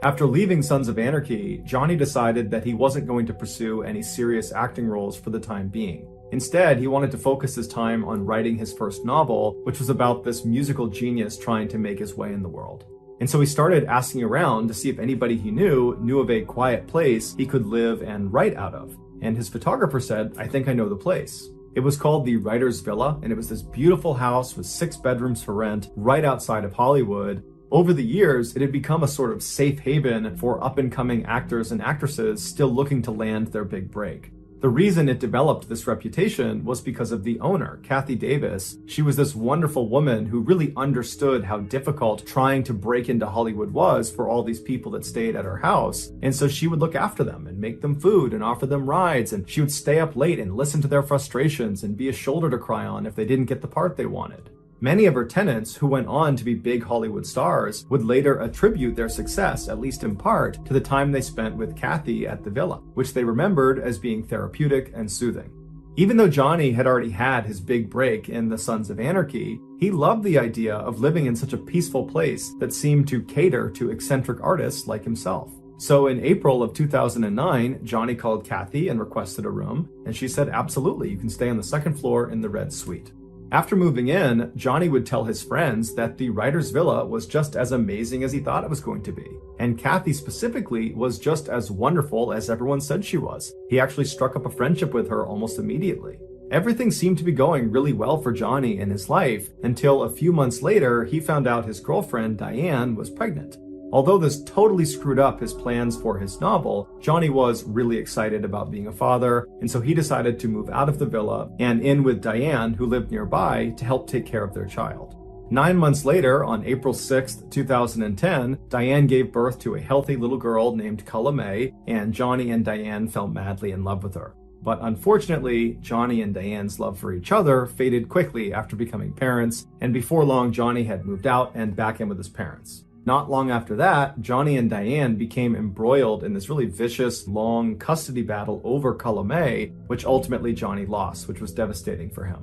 After leaving Sons of Anarchy, Johnny decided that he wasn't going to pursue any serious acting roles for the time being. Instead, he wanted to focus his time on writing his first novel, which was about this musical genius trying to make his way in the world. And so he started asking around to see if anybody he knew of a quiet place he could live and write out of. And his photographer said, "I think I know the place." It was called the Writer's Villa, and it was this beautiful house with 6 bedrooms for rent right outside of Hollywood. Over the years, it had become a sort of safe haven for up-and-coming actors and actresses still looking to land their big break. The reason it developed this reputation was because of the owner, Kathy Davis. She was this wonderful woman who really understood how difficult trying to break into Hollywood was for all these people that stayed at her house. And so she would look after them and make them food and offer them rides. And she would stay up late and listen to their frustrations and be a shoulder to cry on if they didn't get the part they wanted. Many of her tenants, who went on to be big Hollywood stars, would later attribute their success, at least in part, to the time they spent with Kathy at the villa, which they remembered as being therapeutic and soothing. Even though Johnny had already had his big break in the Sons of Anarchy, he loved the idea of living in such a peaceful place that seemed to cater to eccentric artists like himself. So in April of 2009, Johnny called Kathy and requested a room, and she said, "Absolutely, you can stay on the 2nd floor in the red suite." After moving in, Johnny would tell his friends that the writer's villa was just as amazing as he thought it was going to be. And Kathy specifically was just as wonderful as everyone said she was. He actually struck up a friendship with her almost immediately. Everything seemed to be going really well for Johnny in his life until a few months later, he found out his girlfriend, Diane, was pregnant. Although this totally screwed up his plans for his novel, Johnny was really excited about being a father, and so he decided to move out of the villa and in with Diane, who lived nearby, to help take care of their child. 9 months later, on April 6, 2010, Diane gave birth to a healthy little girl named Culla May, and Johnny and Diane fell madly in love with her. But unfortunately, Johnny and Diane's love for each other faded quickly after becoming parents, and before long, Johnny had moved out and back in with his parents. Not long after that, Johnny and Diane became embroiled in this really vicious, long custody battle over Culla May, which ultimately Johnny lost, which was devastating for him.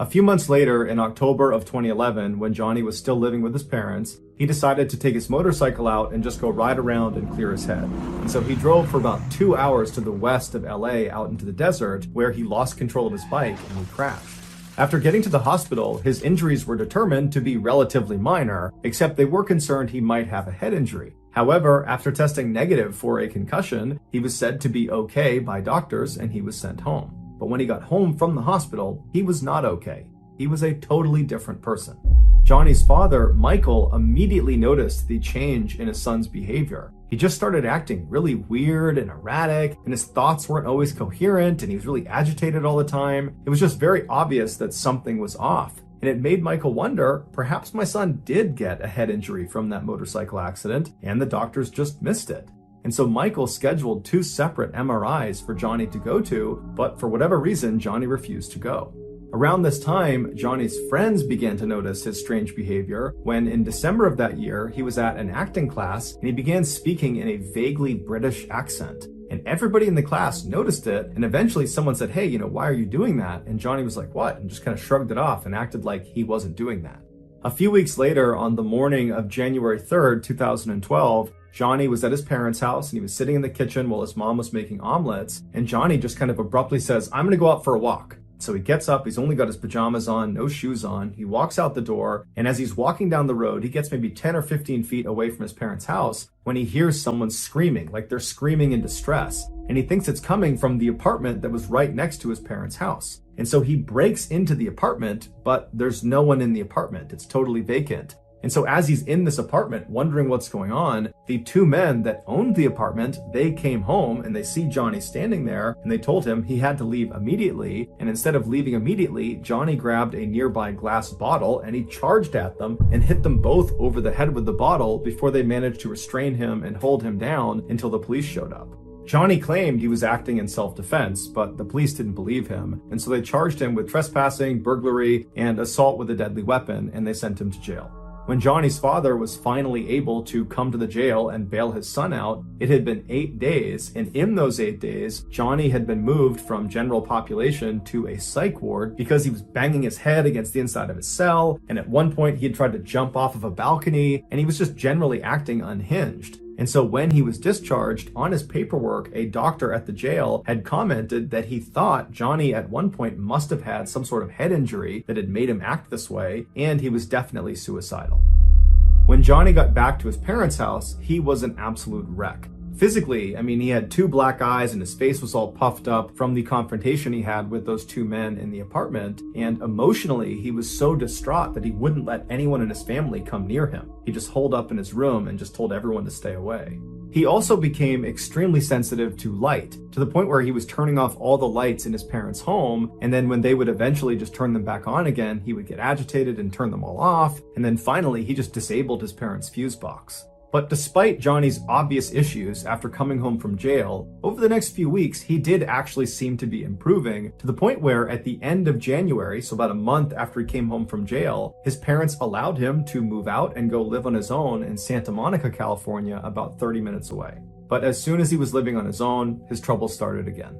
A few months later, in October of 2011, when Johnny was still living with his parents, he decided to take his motorcycle out and just go ride around and clear his head. And so he drove for about 2 hours to the west of LA out into the desert, where he lost control of his bike and he crashed. After getting to the hospital, his injuries were determined to be relatively minor, except they were concerned he might have a head injury. However, after testing negative for a concussion, he was said to be okay by doctors and he was sent home. But when he got home from the hospital, he was not okay. He was a totally different person. Johnny's father, Michael, immediately noticed the change in his son's behavior. He just started acting really weird and erratic, and his thoughts weren't always coherent, and he was really agitated all the time. It was just very obvious that something was off. And it made Michael wonder, perhaps my son did get a head injury from that motorcycle accident, and the doctors just missed it. And so Michael scheduled 2 separate MRIs for Johnny to go to, but for whatever reason, Johnny refused to go. Around this time, Johnny's friends began to notice his strange behavior when in December of that year, he was at an acting class and he began speaking in a vaguely British accent. And everybody in the class noticed it, and eventually someone said, "Hey, why are you doing that?" And Johnny was like, "What?" and just kind of shrugged it off and acted like he wasn't doing that. A few weeks later, on the morning of January 3rd, 2012, Johnny was at his parents' house and he was sitting in the kitchen while his mom was making omelets, and Johnny just kind of abruptly says, "I'm gonna go out for a walk." So he gets up, he's only got his pajamas on, no shoes on, he walks out the door, and as he's walking down the road, he gets maybe 10 or 15 feet away from his parents' house when he hears someone screaming, like they're screaming in distress. And he thinks it's coming from the apartment that was right next to his parents' house. And so he breaks into the apartment, but there's no one in the apartment. It's totally vacant. And so as he's in this apartment, wondering what's going on, the 2 men that owned the apartment, they came home and they see Johnny standing there and they told him he had to leave immediately. And instead of leaving immediately, Johnny grabbed a nearby glass bottle and he charged at them and hit them both over the head with the bottle before they managed to restrain him and hold him down until the police showed up. Johnny claimed he was acting in self-defense, but the police didn't believe him. And so they charged him with trespassing, burglary, and assault with a deadly weapon, and they sent him to jail. When Johnny's father was finally able to come to the jail and bail his son out, it had been 8 days, and in those 8 days, Johnny had been moved from general population to a psych ward because he was banging his head against the inside of his cell, and at one point he had tried to jump off of a balcony, and he was just generally acting unhinged. And so when he was discharged, on his paperwork, a doctor at the jail had commented that he thought Johnny at one point must have had some sort of head injury that had made him act this way, and he was definitely suicidal. When Johnny got back to his parents' house, he was an absolute wreck. Physically, he had 2 black eyes and his face was all puffed up from the confrontation he had with those 2 men in the apartment. And emotionally, he was so distraught that he wouldn't let anyone in his family come near him. He just holed up in his room and just told everyone to stay away. He also became extremely sensitive to light, to the point where he was turning off all the lights in his parents' home, and then when they would eventually just turn them back on again, he would get agitated and turn them all off, and then finally he just disabled his parents' fuse box. But despite Johnny's obvious issues after coming home from jail, over the next few weeks, he did actually seem to be improving, to the point where at the end of January, so about a month after he came home from jail, his parents allowed him to move out and go live on his own in Santa Monica, California, about 30 minutes away. But as soon as he was living on his own, his troubles started again.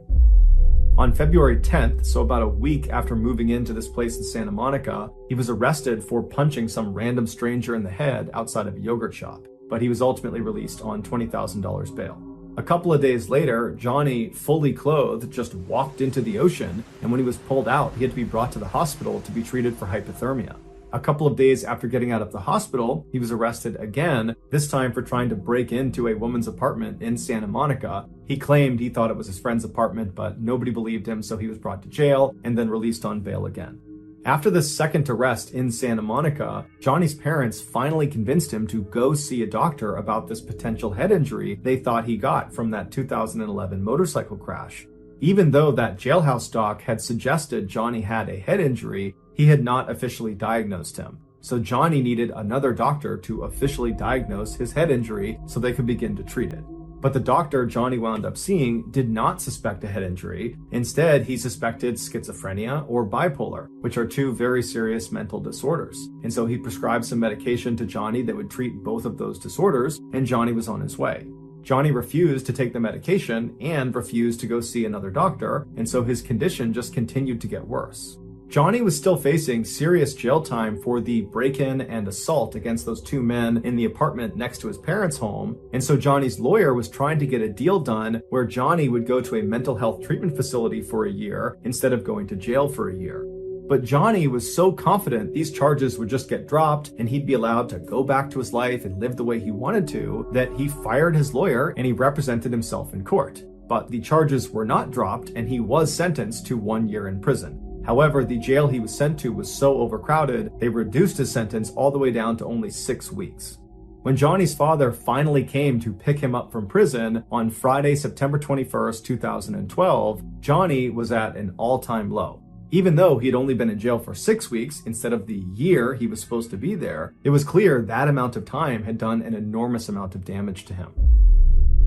On February 10th, so about a week after moving into this place in Santa Monica, he was arrested for punching some random stranger in the head outside of a yogurt shop. But he was ultimately released on $20,000 bail. A couple of days later, Johnny, fully clothed, just walked into the ocean, and when he was pulled out, he had to be brought to the hospital to be treated for hypothermia. A couple of days after getting out of the hospital, he was arrested again, this time for trying to break into a woman's apartment in Santa Monica. He claimed he thought it was his friend's apartment, but nobody believed him, so he was brought to jail and then released on bail again. After this second arrest in Santa Monica, Johnny's parents finally convinced him to go see a doctor about this potential head injury they thought he got from that 2011 motorcycle crash. Even though that jailhouse doc had suggested Johnny had a head injury, he had not officially diagnosed him. So Johnny needed another doctor to officially diagnose his head injury so they could begin to treat it. But the doctor Johnny wound up seeing did not suspect a head injury. Instead, he suspected schizophrenia or bipolar, which are 2 very serious mental disorders. And so he prescribed some medication to Johnny that would treat both of those disorders, and Johnny was on his way. Johnny refused to take the medication and refused to go see another doctor, and so his condition just continued to get worse. Johnny was still facing serious jail time for the break-in and assault against those two men in the apartment next to his parents' home, and so Johnny's lawyer was trying to get a deal done where Johnny would go to a mental health treatment facility for a year instead of going to jail for a year. But Johnny was so confident these charges would just get dropped and he'd be allowed to go back to his life and live the way he wanted to, that he fired his lawyer and he represented himself in court. But the charges were not dropped and he was sentenced to 1 year in prison. However, the jail he was sent to was so overcrowded, they reduced his sentence all the way down to only 6 weeks. When Johnny's father finally came to pick him up from prison on Friday, September 21st, 2012, Johnny was at an all-time low. Even though he had only been in jail for 6 weeks instead of the year he was supposed to be there, it was clear that amount of time had done an enormous amount of damage to him.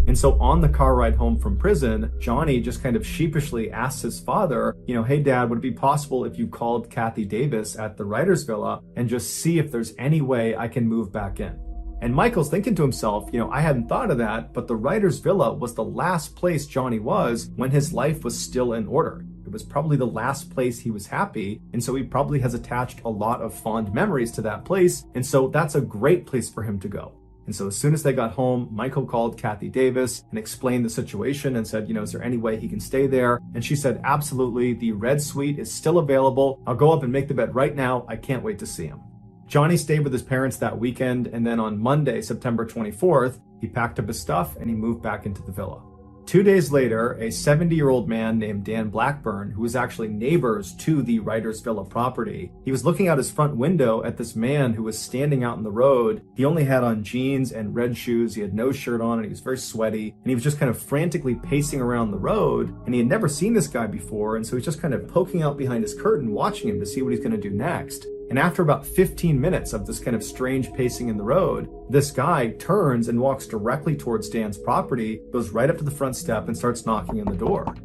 And so on the car ride home from prison, Johnny just kind of sheepishly asks his father, hey dad, would it be possible if you called Kathy Davis at the writer's villa and just see if there's any way I can move back in? And Michael's thinking to himself, I hadn't thought of that, but the writer's villa was the last place Johnny was when his life was still in order. It was probably the last place he was happy, and so he probably has attached a lot of fond memories to that place, and so that's a great place for him to go. And so as soon as they got home, Michael called Kathy Davis and explained the situation and said, is there any way he can stay there? And she said, absolutely, the red suite is still available. I'll go up and make the bed right now. I can't wait to see him. Johnny stayed with his parents that weekend, and then on Monday, September 24th, he packed up his stuff and he moved back into the villa. 2 days later, a 70-year-old man named Dan Blackburn, who was actually neighbors to the writer's villa property, he was looking out his front window at this man who was standing out in the road. He only had on jeans and red shoes, he had no shirt on, and he was very sweaty, and he was just kind of frantically pacing around the road, and he had never seen this guy before, and so he's just kind of poking out behind his curtain, watching him to see what he's going to do next. And after about 15 minutes of this kind of strange pacing in the road, this guy turns and walks directly towards Dan's property, goes right up to the front step and starts knocking on the door.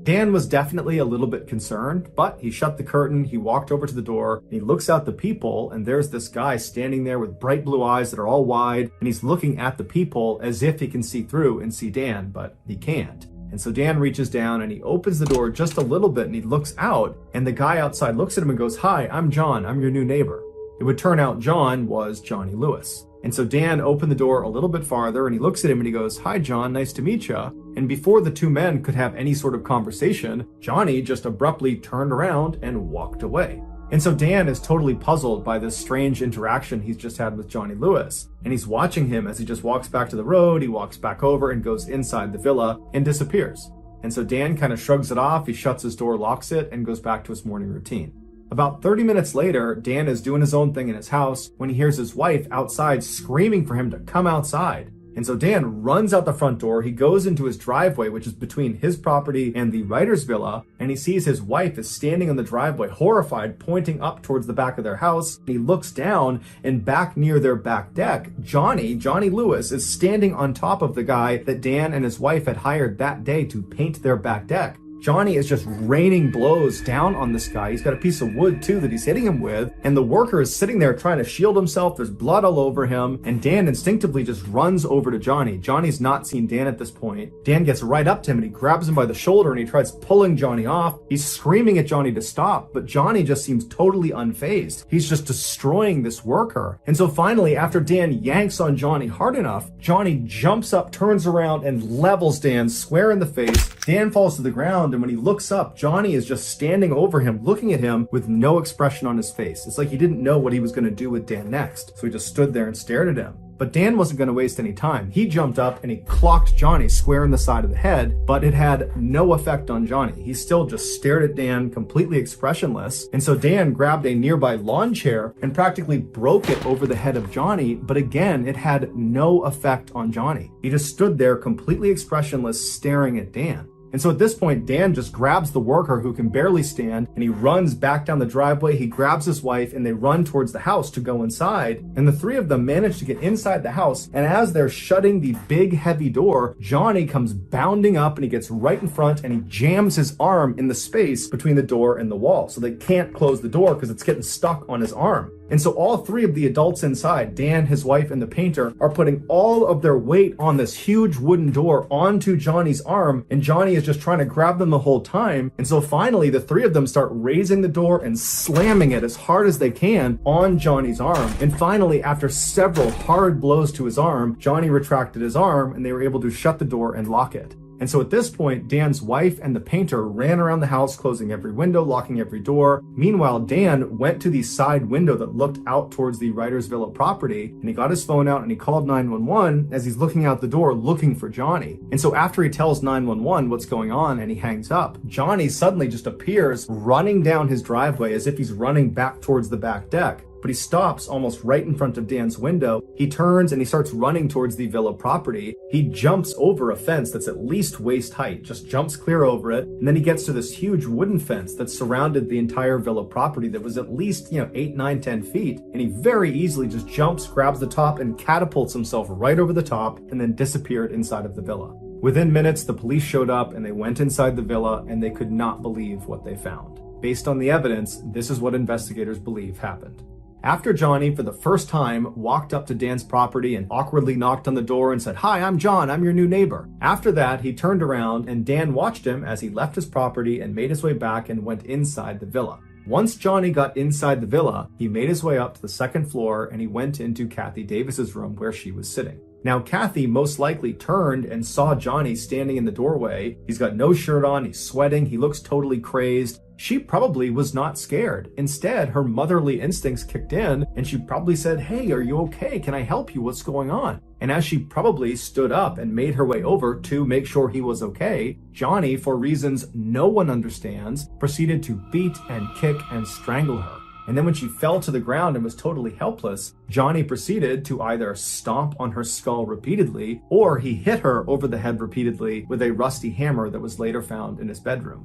Dan was definitely a little bit concerned, but he shut the curtain, he walked over to the door, and he looks out the people, and there's this guy standing there with bright blue eyes that are all wide, and he's looking at the people as if he can see through and see Dan, but he can't. And so Dan reaches down and he opens the door just a little bit and he looks out, and the guy outside looks at him and goes, "Hi, I'm John. I'm your new neighbor." It would turn out John was Johnny Lewis. And so Dan opened the door a little bit farther and he looks at him and he goes, "Hi, John, nice to meet you." And before the two men could have any sort of conversation, Johnny just abruptly turned around and walked away. And so Dan is totally puzzled by this strange interaction he's just had with Johnny Lewis. And he's watching him as he just walks back to the road, he walks back over and goes inside the villa and disappears. And so Dan kind of shrugs it off, he shuts his door, locks it, and goes back to his morning routine. About 30 minutes later, Dan is doing his own thing in his house when he hears his wife outside screaming for him to come outside. And so Dan runs out the front door, he goes into his driveway, which is between his property and the writer's villa, and he sees his wife is standing on the driveway, horrified, pointing up towards the back of their house. He looks down, and back near their back deck, Johnny Lewis, is standing on top of the guy that Dan and his wife had hired that day to paint their back deck. Johnny is just raining blows down on this guy. He's got a piece of wood too that he's hitting him with, and the worker is sitting there trying to shield himself. There's blood all over him, and Dan instinctively just runs over to Johnny. Johnny's not seen Dan at this point. Dan gets right up to him and he grabs him by the shoulder and he tries pulling Johnny off. He's screaming at Johnny to stop, but Johnny just seems totally unfazed. He's just destroying this worker. And so finally, after Dan yanks on Johnny hard enough, Johnny jumps up, turns around, and levels Dan square in the face. Dan falls to the ground, and when he looks up, Johnny is just standing over him, looking at him with no expression on his face. It's like he didn't know what he was going to do with Dan next, so he just stood there and stared at him. But Dan wasn't going to waste any time. He jumped up and he clocked Johnny square in the side of the head, but it had no effect on Johnny. He still just stared at Dan, completely expressionless. And so Dan grabbed a nearby lawn chair and practically broke it over the head of Johnny, but again, it had no effect on Johnny. He just stood there completely expressionless, staring at Dan. And so at this point, Dan just grabs the worker who can barely stand and he runs back down the driveway. He grabs his wife and they run towards the house to go inside. And the three of them manage to get inside the house. And as they're shutting the big heavy door, Johnny comes bounding up and he gets right in front and he jams his arm in the space between the door and the wall. So they can't close the door because it's getting stuck on his arm. And so all three of the adults inside, Dan, his wife, and the painter, are putting all of their weight on this huge wooden door onto Johnny's arm, and Johnny is just trying to grab them the whole time. And so finally, the three of them start raising the door and slamming it as hard as they can on Johnny's arm. And finally, after several hard blows to his arm, Johnny retracted his arm, and they were able to shut the door and lock it. And so at this point, Dan's wife and the painter ran around the house, closing every window, locking every door. Meanwhile, Dan went to the side window that looked out towards the writer's villa property, and he got his phone out and he called 911 as he's looking out the door looking for Johnny. And so after he tells 911 what's going on and he hangs up, Johnny suddenly just appears running down his driveway as if he's running back towards the back deck. But he stops almost right in front of Dan's window. He turns and he starts running towards the villa property. He jumps over a fence that's at least waist height, just jumps clear over it. And then he gets to this huge wooden fence that surrounded the entire villa property that was at least, 8, 9, 10 feet. And he very easily just jumps, grabs the top, and catapults himself right over the top and then disappeared inside of the villa. Within minutes, the police showed up and they went inside the villa and they could not believe what they found. Based on the evidence, this is what investigators believe happened. After Johnny, for the first time, walked up to Dan's property and awkwardly knocked on the door and said, "Hi, I'm John, I'm your new neighbor." After that, he turned around and Dan watched him as he left his property and made his way back and went inside the villa. Once Johnny got inside the villa, he made his way up to the second floor and he went into Kathy Davis's room where she was sitting. Now, Kathy most likely turned and saw Johnny standing in the doorway. He's got no shirt on, he's sweating, he looks totally crazed. She probably was not scared. Instead, her motherly instincts kicked in and she probably said, "Hey, are you okay? Can I help you? What's going on?" And as she probably stood up and made her way over to make sure he was okay, Johnny, for reasons no one understands, proceeded to beat and kick and strangle her. And then when she fell to the ground and was totally helpless, Johnny proceeded to either stomp on her skull repeatedly, or he hit her over the head repeatedly with a rusty hammer that was later found in his bedroom.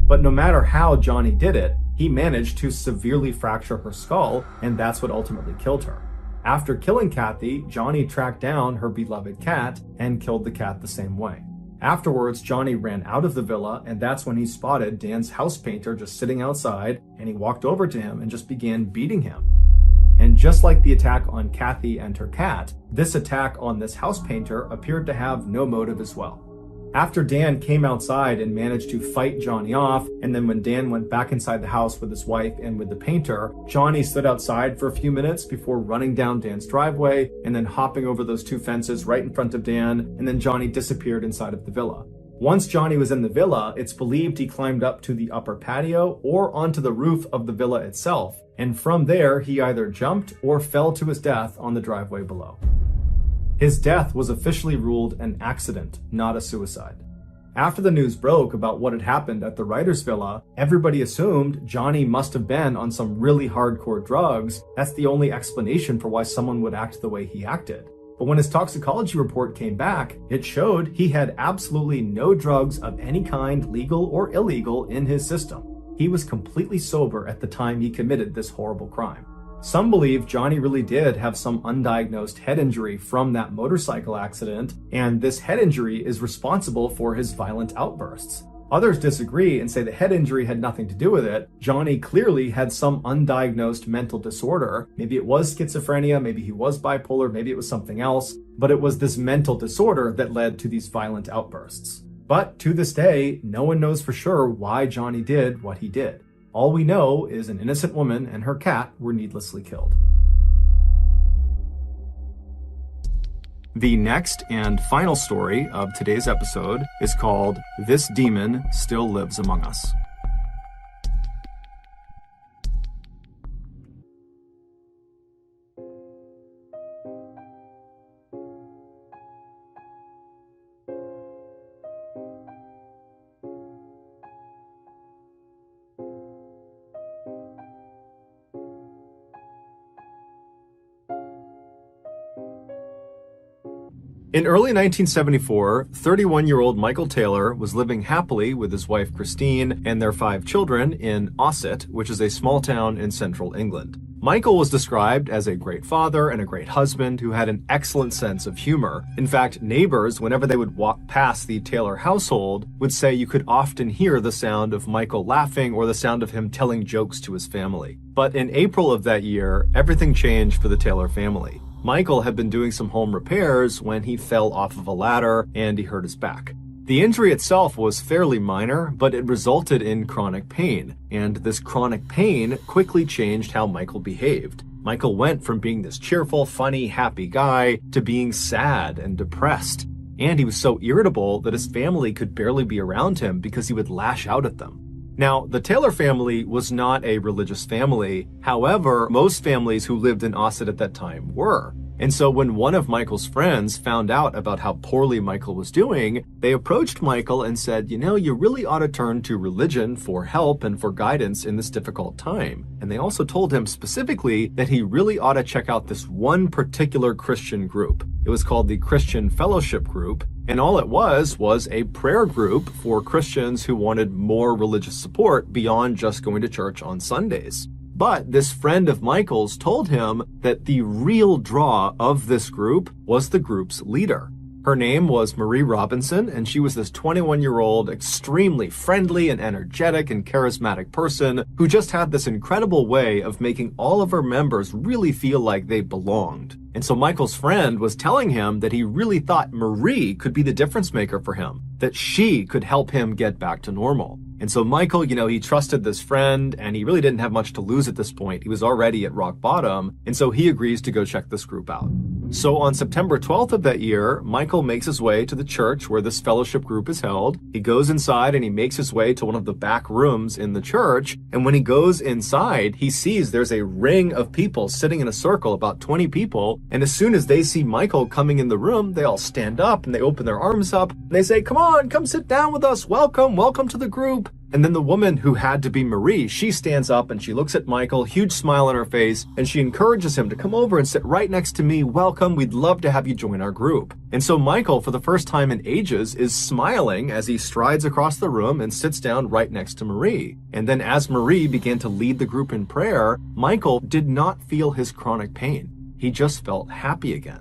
But no matter how Johnny did it, he managed to severely fracture her skull, and that's what ultimately killed her. After killing Kathy, Johnny tracked down her beloved cat and killed the cat the same way. Afterwards, Johnny ran out of the villa, and that's when he spotted Dan's house painter just sitting outside, and he walked over to him and just began beating him. And just like the attack on Kathy and her cat, this attack on this house painter appeared to have no motive as well. After Dan came outside and managed to fight Johnny off, and then when Dan went back inside the house with his wife and with the painter, Johnny stood outside for a few minutes before running down Dan's driveway and then hopping over those two fences right in front of Dan, and then Johnny disappeared inside of the villa. Once Johnny was in the villa, it's believed he climbed up to the upper patio or onto the roof of the villa itself, and from there he either jumped or fell to his death on the driveway below. His death was officially ruled an accident, not a suicide. After the news broke about what had happened at the writer's villa, everybody assumed Johnny must have been on some really hardcore drugs. That's the only explanation for why someone would act the way he acted. But when his toxicology report came back, it showed he had absolutely no drugs of any kind, legal or illegal, in his system. He was completely sober at the time he committed this horrible crime. Some believe Johnny really did have some undiagnosed head injury from that motorcycle accident, and this head injury is responsible for his violent outbursts. Others disagree and say the head injury had nothing to do with it. Johnny clearly had some undiagnosed mental disorder. Maybe it was schizophrenia, maybe he was bipolar, maybe it was something else, but it was this mental disorder that led to these violent outbursts. But to this day, no one knows for sure why Johnny did what he did. All we know is an innocent woman and her cat were needlessly killed. The next and final story of today's episode is called "This Demon Still Lives Among Us." In early 1974, 31-year-old Michael Taylor was living happily with his wife Christine and their 5 children in Ossett, which is a small town in central England. Michael was described as a great father and a great husband who had an excellent sense of humor. In fact, neighbors, whenever they would walk past the Taylor household, would say you could often hear the sound of Michael laughing or the sound of him telling jokes to his family. But in April of that year, everything changed for the Taylor family. Michael had been doing some home repairs when he fell off of a ladder and he hurt his back. The injury itself was fairly minor, but it resulted in chronic pain, and this chronic pain quickly changed how Michael behaved. Michael went from being this cheerful, funny, happy guy to being sad and depressed. And he was so irritable that his family could barely be around him because he would lash out at them. Now, the Taylor family was not a religious family. However, most families who lived in Osset at that time were. And so when one of Michael's friends found out about how poorly Michael was doing, they approached Michael and said, you really ought to turn to religion for help and for guidance in this difficult time. And they also told him specifically that he really ought to check out this one particular Christian group. It was called the Christian Fellowship Group. And all it was a prayer group for Christians who wanted more religious support beyond just going to church on Sundays. But this friend of Michael's told him that the real draw of this group was the group's leader. Her name was Marie Robinson, and she was this 21-year-old, extremely friendly and energetic and charismatic person who just had this incredible way of making all of her members really feel like they belonged. And so Michael's friend was telling him that he really thought Marie could be the difference maker for him, that she could help him get back to normal. And so Michael, he trusted this friend, and he really didn't have much to lose at this point. He was already at rock bottom, and so he agrees to go check this group out. So on September 12th of that year, Michael makes his way to the church where this fellowship group is held. He goes inside and he makes his way to one of the back rooms in the church. And when he goes inside, he sees there's a ring of people sitting in a circle, about 20 people. And as soon as they see Michael coming in the room, they all stand up and they open their arms up and they say, "Come on, come sit down with us. Welcome to the group." And then the woman who had to be Marie, she stands up and she looks at Michael, huge smile on her face, and she encourages him to come over and sit right next to me. "Welcome, we'd love to have you join our group." And so Michael, for the first time in ages, is smiling as he strides across the room and sits down right next to Marie. And then as Marie began to lead the group in prayer, Michael did not feel his chronic pain. He just felt happy again.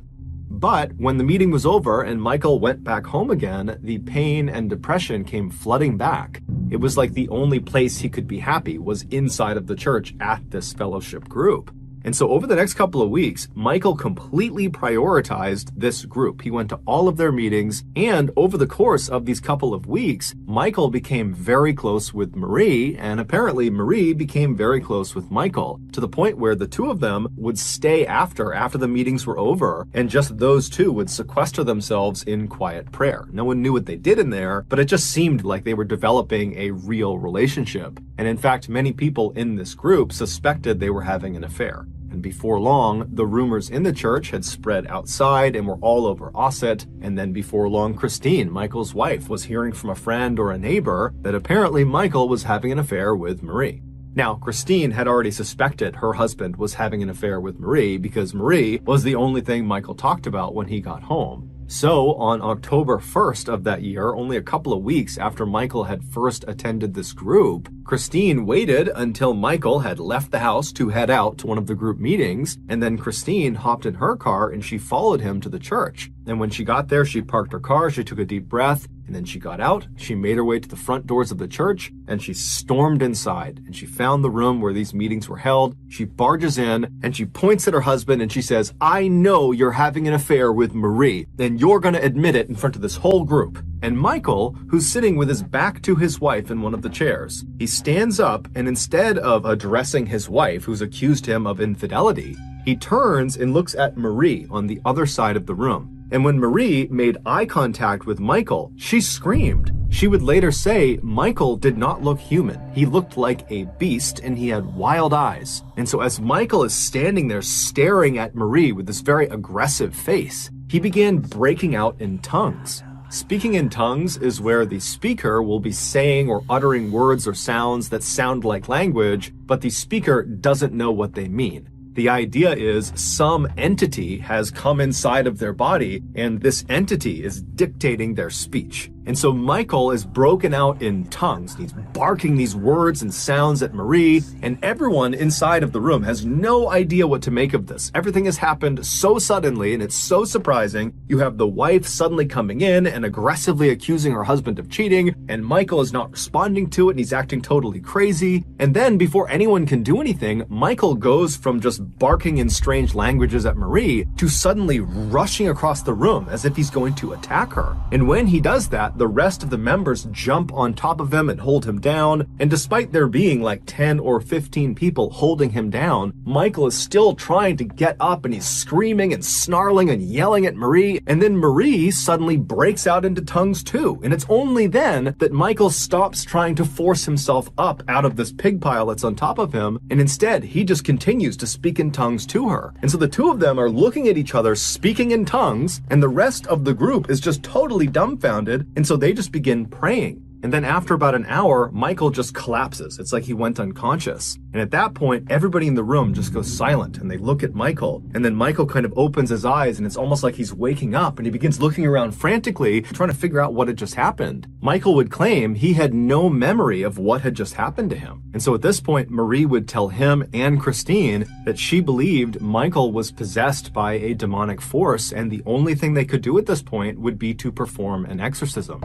But when the meeting was over and Michael went back home again, the pain and depression came flooding back. It was like the only place he could be happy was inside of the church at this fellowship group. And so over the next couple of weeks, Michael completely prioritized this group. He went to all of their meetings, and over the course of these couple of weeks, Michael became very close with Marie, and apparently Marie became very close with Michael, to the point where the two of them would stay after the meetings were over, and just those two would sequester themselves in quiet prayer. No one knew what they did in there, but it just seemed like they were developing a real relationship. And in fact, many people in this group suspected they were having an affair. And before long, the rumors in the church had spread outside and were all over Osset. And then before long, Christine, Michael's wife, was hearing from a friend or a neighbor that apparently Michael was having an affair with Marie. Now, Christine had already suspected her husband was having an affair with Marie because Marie was the only thing Michael talked about when he got home. So on October 1st of that year, only a couple of weeks after Michael had first attended this group, Christine waited until Michael had left the house to head out to one of the group meetings, and then Christine hopped in her car and she followed him to the church. And when she got there, she parked her car, she took a deep breath, and then she got out, she made her way to the front doors of the church, and she stormed inside, and she found the room where these meetings were held. She barges in, and she points at her husband, and she says, "I know you're having an affair with Marie, and you're gonna admit it in front of this whole group." And Michael, who's sitting with his back to his wife in one of the chairs, he stands up, and instead of addressing his wife, who's accused him of infidelity, he turns and looks at Marie on the other side of the room. And when Marie made eye contact with Michael, she screamed. She would later say Michael did not look human. He looked like a beast and he had wild eyes. And so as Michael is standing there staring at Marie with this very aggressive face, he began breaking out in tongues. Speaking in tongues is where the speaker will be saying or uttering words or sounds that sound like language, but the speaker doesn't know what they mean. The idea is some entity has come inside of their body, and this entity is dictating their speech. And so Michael is broken out in tongues. He's barking these words and sounds at Marie, and everyone inside of the room has no idea what to make of this. Everything has happened so suddenly, and it's so surprising. You have the wife suddenly coming in and aggressively accusing her husband of cheating, and Michael is not responding to it, and he's acting totally crazy. And then, before anyone can do anything, Michael goes from just barking in strange languages at Marie to suddenly rushing across the room as if he's going to attack her. And when he does that, the rest of the members jump on top of him and hold him down. And despite there being like 10 or 15 people holding him down, Michael is still trying to get up, and he's screaming and snarling and yelling at Marie. And then Marie suddenly breaks out into tongues too. And it's only then that Michael stops trying to force himself up out of this pig pile that's on top of him. And instead, he just continues to speak in tongues to her. And so the two of them are looking at each other, speaking in tongues, and the rest of the group is just totally dumbfounded. And so they just begin praying. And then after about an hour, Michael just collapses. It's like he went unconscious. And at that point, everybody in the room just goes silent, and they look at Michael. And then Michael kind of opens his eyes, and it's almost like he's waking up, and he begins looking around frantically, trying to figure out what had just happened. Michael would claim he had no memory of what had just happened to him. And so at this point, Marie would tell him and Christine that she believed Michael was possessed by a demonic force, and the only thing they could do at this point would be to perform an exorcism.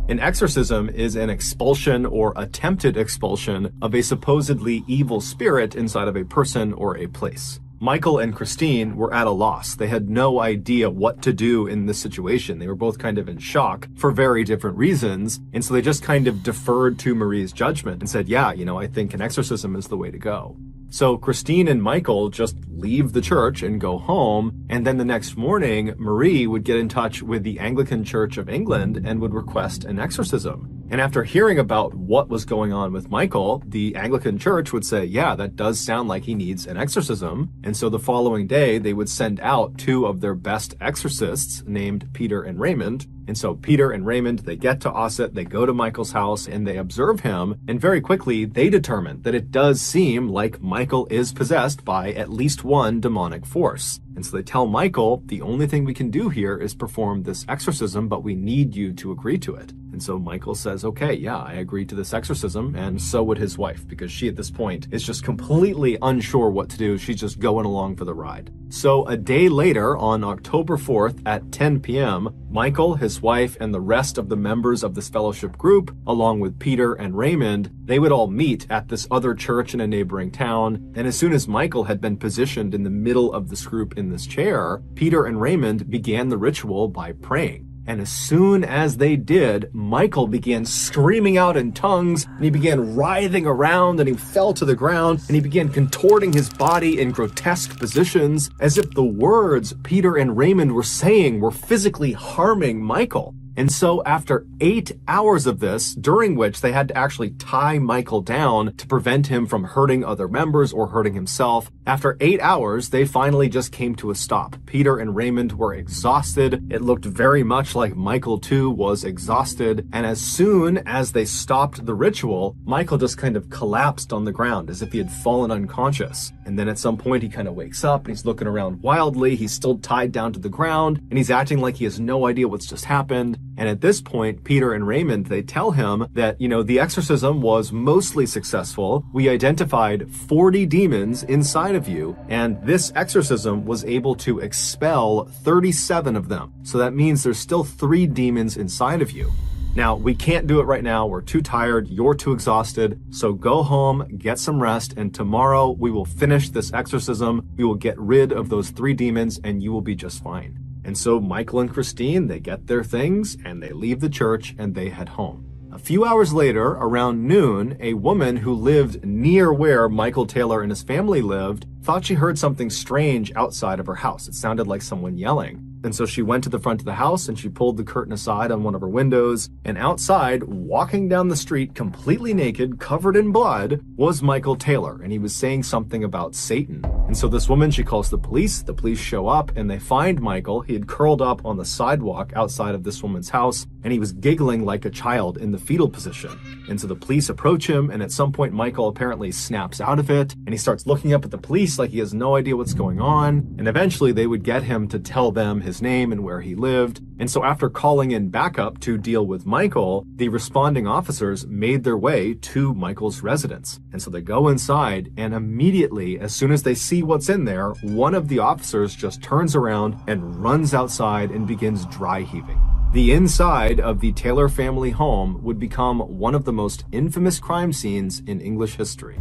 An exorcism is an expulsion or attempted expulsion of a supposedly evil spirit inside of a person or a place. Michael and Christine were at a loss. They had no idea what to do in this situation. They were both kind of in shock for very different reasons. And so they just kind of deferred to Marie's judgment and said, yeah, I think an exorcism is the way to go. So Christine and Michael just leave the church and go home, and then the next morning, Marie would get in touch with the Anglican Church of England and would request an exorcism. And after hearing about what was going on with Michael, the Anglican Church would say, yeah, that does sound like he needs an exorcism. And so the following day, they would send out two of their best exorcists named Peter and Raymond. And so Peter and Raymond, they get to Ossett, they go to Michael's house, and they observe him. And very quickly, they determine that it does seem like Michael is possessed by at least one demonic force. And so they tell Michael, the only thing we can do here is perform this exorcism, but we need you to agree to it. And so Michael says, okay, yeah, I agree to this exorcism, and so would his wife, because she at this point is just completely unsure what to do. She's just going along for the ride. So a day later, on October 4th at 10 p.m., Michael, his wife, and the rest of the members of this fellowship group, along with Peter and Raymond, they would all meet at this other church in a neighboring town. And as soon as Michael had been positioned in the middle of this group in this chair, Peter and Raymond began the ritual by praying. And as soon as they did, Michael began screaming out in tongues, and he began writhing around, and he fell to the ground, and he began contorting his body in grotesque positions, as if the words Peter and Raymond were saying were physically harming Michael. And so after 8 hours of this, during which they had to actually tie Michael down to prevent him from hurting other members or hurting himself, after 8 hours, they finally just came to a stop. Peter and Raymond were exhausted. It looked very much like Michael too was exhausted. And as soon as they stopped the ritual, Michael just kind of collapsed on the ground as if he had fallen unconscious. And then at some point he kind of wakes up and he's looking around wildly. He's still tied down to the ground and he's acting like he has no idea what's just happened. And at this point, Peter and Raymond, they tell him that, the exorcism was mostly successful. We identified 40 demons inside of you, and this exorcism was able to expel 37 of them. So that means there's still 3 demons inside of you. Now, we can't do it right now. We're too tired. You're too exhausted. So go home, get some rest, and tomorrow we will finish this exorcism. We will get rid of those 3 demons, and you will be just fine. And so Michael and Christine, they get their things and they leave the church and they head home. A few hours later, around noon, a woman who lived near where Michael Taylor and his family lived thought she heard something strange outside of her house. It sounded like someone yelling. And so she went to the front of the house and she pulled the curtain aside on one of her windows. And outside, walking down the street completely naked, covered in blood, was Michael Taylor. And he was saying something about Satan. And so this woman, she calls the police show up, and they find Michael. He had curled up on the sidewalk outside of this woman's house, and he was giggling like a child in the fetal position. And so the police approach him, and at some point Michael apparently snaps out of it, and he starts looking up at the police like he has no idea what's going on, and eventually they would get him to tell them his name and where he lived. And so after calling in backup to deal with Michael, the responding officers made their way to Michael's residence. And so they go inside, and immediately, as soon as they see what's in there, one of the officers just turns around and runs outside and begins dry heaving. The inside of the Taylor family home would become one of the most infamous crime scenes in English history.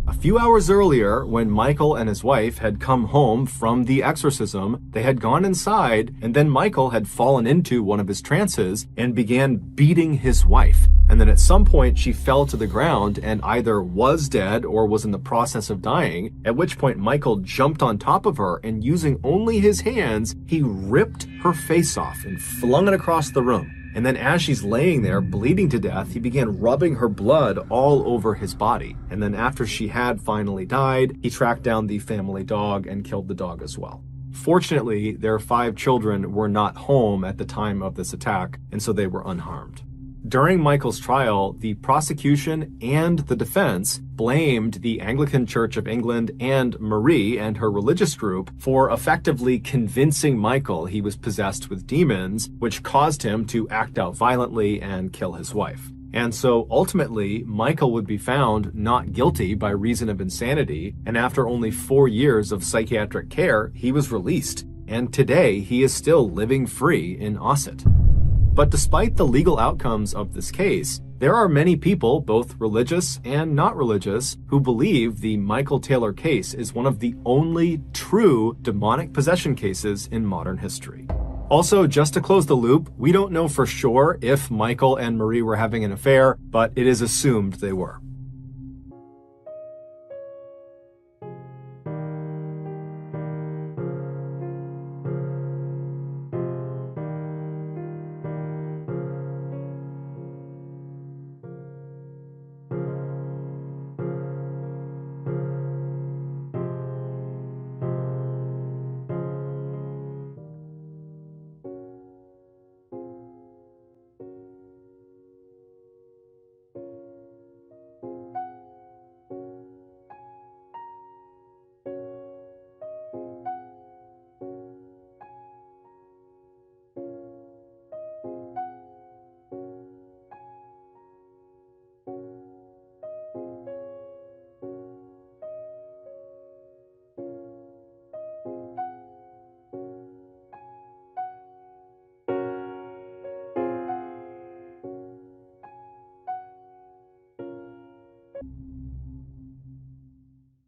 A few hours earlier, when Michael and his wife had come home from the exorcism, they had gone inside, and then Michael had fallen into one of his trances and began beating his wife. And then at some point, she fell to the ground and either was dead or was in the process of dying, at which point Michael jumped on top of her, and using only his hands, he ripped her face off and flung it across the room. And then as she's laying there bleeding to death, he began rubbing her blood all over his body. And then after she had finally died, he tracked down the family dog and killed the dog as well. Fortunately, their 5 children were not home at the time of this attack, and so they were unharmed. During Michael's trial, the prosecution and the defense blamed the Anglican Church of England and Marie and her religious group for effectively convincing Michael he was possessed with demons, which caused him to act out violently and kill his wife. And so ultimately, Michael would be found not guilty by reason of insanity, and after only 4 years of psychiatric care, he was released. And today, he is still living free in Ossett. But despite the legal outcomes of this case, there are many people, both religious and not religious, who believe the Michael Taylor case is one of the only true demonic possession cases in modern history. Also, just to close the loop, we don't know for sure if Michael and Marie were having an affair, but it is assumed they were.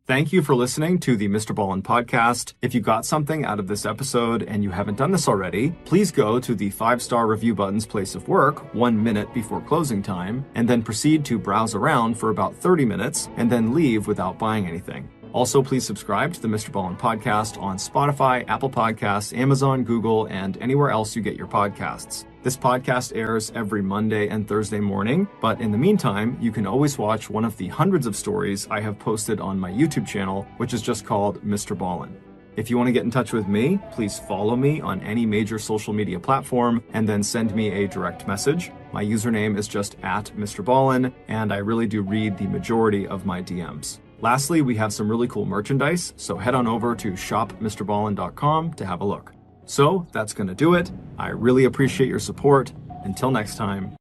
Thank you for listening to the MrBallen podcast. If you got something out of this episode and you haven't done this already, please go to the 5-star review button's place of work 1 minute before closing time, and then proceed to browse around for about 30 minutes and then leave without buying anything. Also, please subscribe to the MrBallen podcast on Spotify, Apple Podcasts, Amazon, Google, and anywhere else you get your podcasts. This podcast airs every Monday and Thursday morning, but in the meantime, you can always watch one of the hundreds of stories I have posted on my YouTube channel, which is just called MrBallen. If you want to get in touch with me, please follow me on any major social media platform and then send me a direct message. My username is just @MrBallen, and I really do read the majority of my DMs. Lastly, we have some really cool merchandise, so head on over to shopmrballen.com to have a look. So that's going to do it. I really appreciate your support. Until next time.